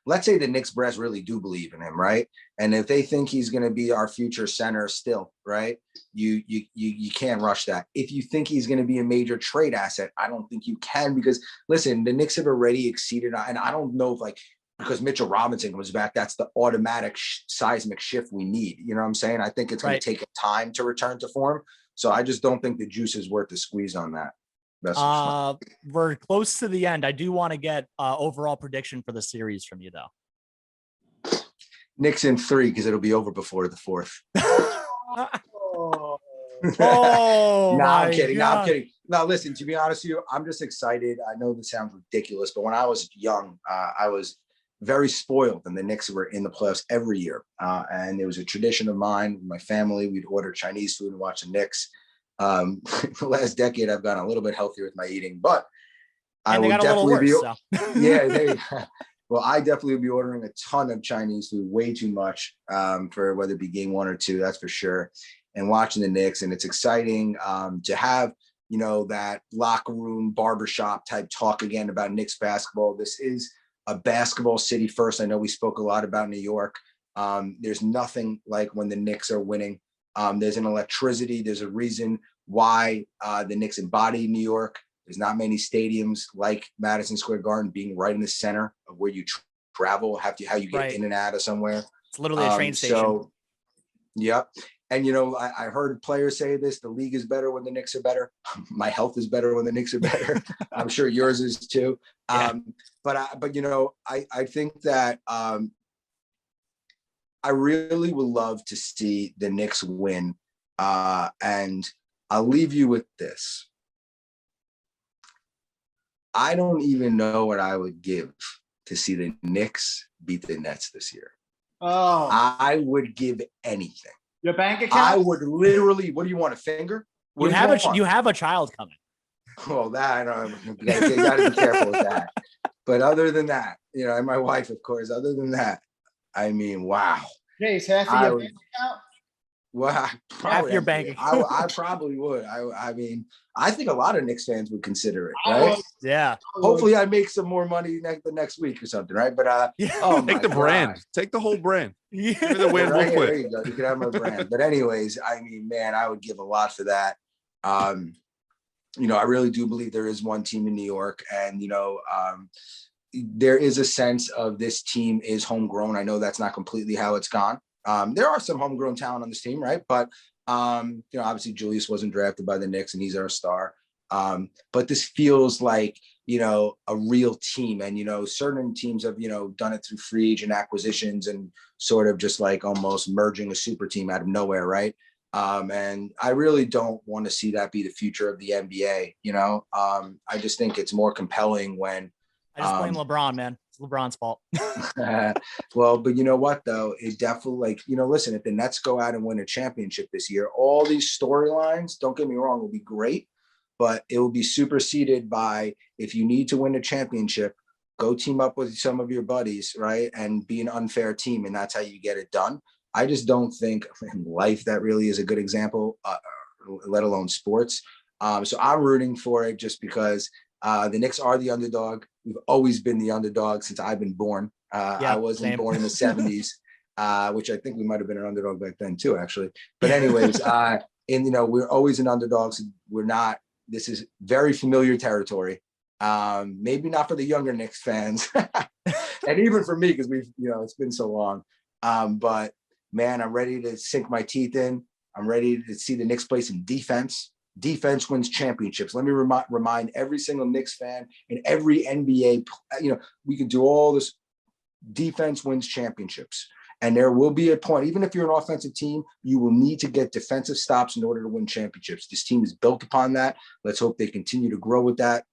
let's say the Knicks brass really do believe in him, right? And if they think he's going to be our future center still, right? You can't rush that. If you think he's going to be a major trade asset, I don't think you can, because listen, the Knicks have already exceeded, and I don't know if because Mitchell Robinson comes back, that's the automatic seismic shift we need. You know what I'm saying? I think it's going to take time to return to form. So I just don't think the juice is worth the squeeze on that. We're close to the end. I do want to get overall prediction for the series from you, though. Knicks in 3, because it'll be over before the 4th. I'm kidding. No, listen, to be honest with you, I'm just excited. I know this sounds ridiculous, but when I was young, I was very spoiled, and the Knicks were in the playoffs every year. And it was a tradition of mine with my family. We'd order Chinese food and watch the Knicks. The last decade, I've gotten a little bit healthier with my eating, but I will definitely Well, I definitely will be ordering a ton of Chinese food, way too much for whether it be game 1 or 2, that's for sure. And watching the Knicks, and it's exciting to have, that locker room barbershop type talk again about Knicks basketball. This is a basketball city first. I know we spoke a lot about New York. There's nothing like when the Knicks are winning. There's an electricity. There's a reason why the Knicks embody New York. There's not many stadiums like Madison Square Garden being right in the center of where you travel, how you get in and out of somewhere. It's literally a train station. So, yep. And, I heard players say this, the league is better when the Knicks are better. My health is better when the Knicks are better. I'm sure yours is too. Yeah. But I think that I really would love to see the Knicks win. And I'll leave you with this. I don't even know what I would give to see the Knicks beat the Nets this year. Oh, I would give anything. Your bank account? I would literally. What do you want, a finger? You have a child coming. Well, that I don't. You got to be careful with that. But other than that, and my wife, of course. Other than that, I mean, wow. Jace, half of your bank account? Well, I probably your bank I probably would. I mean, I think a lot of Knicks fans would consider it, I right? would- Yeah. Hopefully, I make some more money the next week or something, right? But Yeah. oh my Take the brand. God. Take the whole brand. Yeah. Give me the win. Right We'll here, there quit. you go. You can have my brand. But anyways, I mean, man, I would give a lot for that. You know, I really do believe there is one team in New York, and you know, there is a sense of this team is homegrown. I know that's not completely how it's gone. There are some homegrown talent on this team, right? But you know, obviously Julius wasn't drafted by the Knicks, and he's our star. But this feels like, you know, a real team, and you know, certain teams have, you know, done it through free agent acquisitions and sort of just like almost merging a super team out of nowhere, right? And I really don't want to see that be the future of the NBA. You know, I just think it's more compelling when. I just blame LeBron, man. It's LeBron's fault. Well, but you know what though? It definitely, like, you know, listen, if the Nets go out and win a championship this year, all these storylines, don't get me wrong, will be great, but it will be superseded by, if you need to win a championship, go team up with some of your buddies, right? And be an unfair team. And that's how you get it done. I just don't think in life that really is a good example, let alone sports. So I'm rooting for it just because the Knicks are the underdog. We've always been the underdog since I've been born. I wasn't born in the 70s, which I think we might have been an underdog back then too, actually. But anyways, and you know, we're always an underdog. So we're not, this is very familiar territory. Maybe not for the younger Knicks fans. And even for me, because we've, you know, it's been so long. But man, I'm ready to sink my teeth in. I'm ready to see the Knicks play some defense. Defense wins championships. Let me remind every single Knicks fan and every NBA, you know, we can do all this. Defense wins championships. And there will be a point, even if you're an offensive team, you will need to get defensive stops in order to win championships. This team is built upon that. Let's hope they continue to grow with that,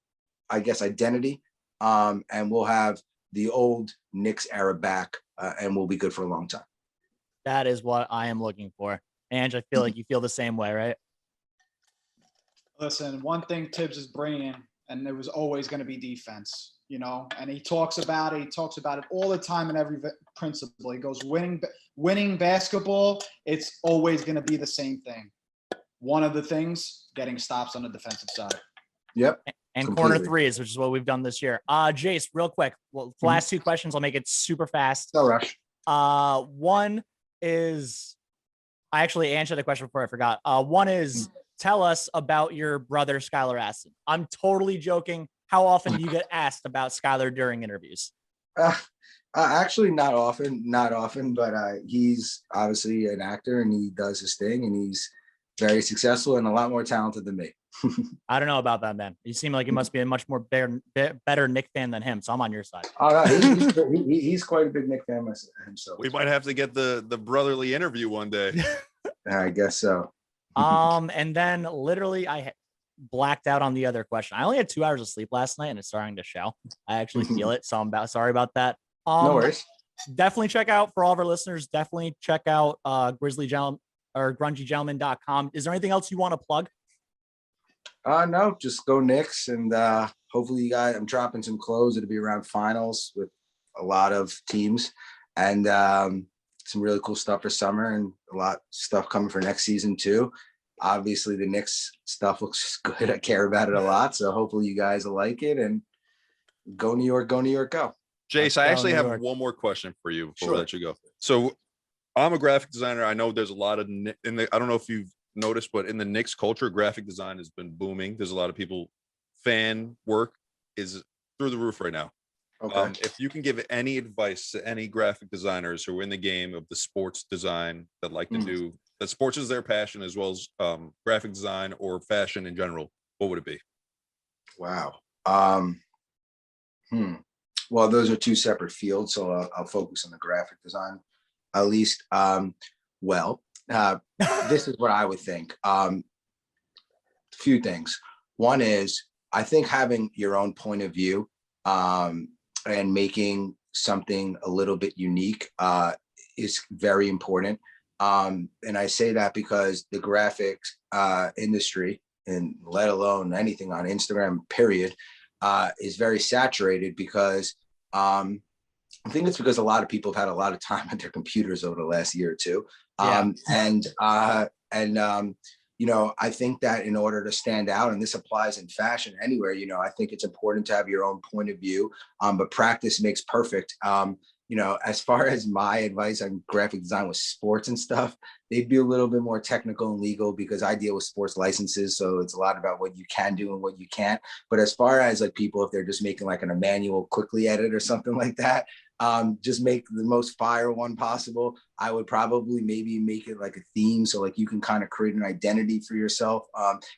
I guess, identity. And we'll have the old Knicks era back, and we'll be good for a long time. That is what I am looking for. Ange, I feel like you feel the same way, right? Listen, one thing Tibbs is bringing, and there was always going to be defense, you know, and he talks about it. He talks about it all the time in every principle. He goes, winning basketball, it's always going to be the same thing. One of the things, getting stops on the defensive side. Yep. And Completely. corner threes, which is what we've done this year. Jace, real quick. Well, last two questions, I'll make it super fast. No rush. One is, I actually answered the question before I forgot. One is, tell us about your brother, Skylar Aston. I'm totally joking. How often do you get asked about Skylar during interviews? Actually, not often, but he's obviously an actor and he does his thing and he's very successful and a lot more talented than me. I don't know about that, man. You seem like you must be a much more better Knick fan than him, so I'm on your side. Oh, no, he's quite a big Knick fan himself. We might have to get the brotherly interview one day. I guess so. And then literally I blacked out on the other question. I only had 2 hours of sleep last night and it's starting to show. I actually feel it, so I'm sorry about that. No worries. Definitely check out, for all of our listeners, definitely check out Grizzly Gentleman or grungygentleman.com. Is there anything else you want to plug? No, just go Knicks, and hopefully you guys, I'm dropping some clothes. It'll be around finals with a lot of teams, and some really cool stuff for summer, and a lot of stuff coming for next season too. Obviously the Knicks stuff looks good. I care about it a lot, so hopefully you guys will like it, and go New York, go New York, go. Jace, I actually have one more question for you before we let you go. So I'm a graphic designer. I know there's a lot of I don't know if you've noticed, but in the Knicks culture, graphic design has been booming. There's a lot of people, fan work is through the roof right now. Okay. If you can give any advice to any graphic designers who are in the game of the sports design that like to do that, sports is their passion as well as graphic design or fashion in general, what would it be? Wow. Well, those are two separate fields, so I'll focus on the graphic design at least. This is what I would think. A few things. One is, I think having your own point of view and making something a little bit unique is very important. And I say that because the graphics industry, and let alone anything on Instagram, period, is very saturated because I think it's because a lot of people have had a lot of time at their computers over the last year or two. Yeah. You know, I think that in order to stand out, and this applies in fashion anywhere, you know, I think it's important to have your own point of view, but practice makes perfect. You know, as far as my advice on graphic design with sports and stuff, they'd be a little bit more technical and legal because I deal with sports licenses. So it's a lot about what you can do and what you can't. But as far as like people, if they're just making like an Emmanuel quickly edit or something like that, just make the most fire one possible. I would probably maybe make it like a theme. So like you can kind of create an identity for yourself.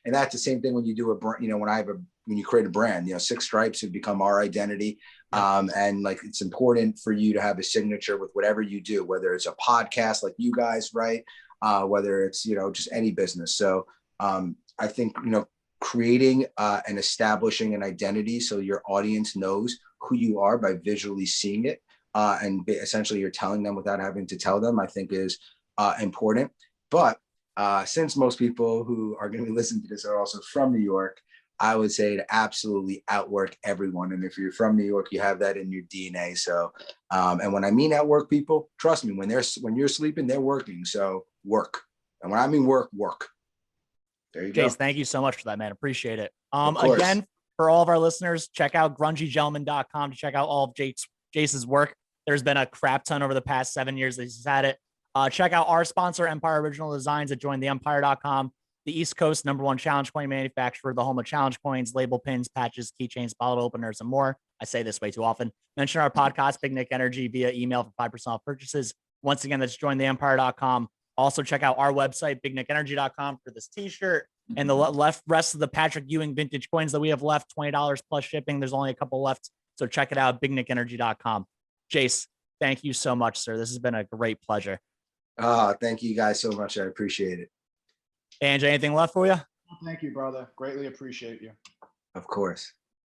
And that's the same thing when you do you know, when you create a brand, you know, Six Stripes have become our identity. And like, it's important for you to have a signature with whatever you do, whether it's a podcast like you guys, right? Whether it's, you know, just any business. So I think, you know, creating and establishing an identity so your audience knows who you are by visually seeing it. And essentially you're telling them without having to tell them, I think is important. But since most people who are going to be listening to this are also from New York, I would say to absolutely outwork everyone. And if you're from New York, you have that in your DNA. So, and when I mean outwork people, trust me, when you're sleeping, they're working. So work. And when I mean work. There you go. Jace, thank you so much for that, man. Appreciate it. Again, for all of our listeners, check out grungygentleman.com to check out all of Jace's work. There's been a crap ton over the past 7 years that he's had it. Check out our sponsor, Empire Original Designs, at jointheempire.com. The East Coast #1 challenge coin manufacturer, the home of challenge coins, label pins, patches, keychains, bottle openers, and more. I say this way too often. Mention our podcast, Big Knick Energy, via email for 5% off purchases. Once again, that's jointheempire.com. Also, check out our website, bignickenergy.com, for this t-shirt and the rest of the Patrick Ewing vintage coins that we have left, $20 plus shipping. There's only a couple left. So check it out, bignickenergy.com. Jace, thank you so much, sir. This has been a great pleasure. Thank you guys so much. I appreciate it. Ange, anything left for you? Thank you, brother. Greatly appreciate you. Of course.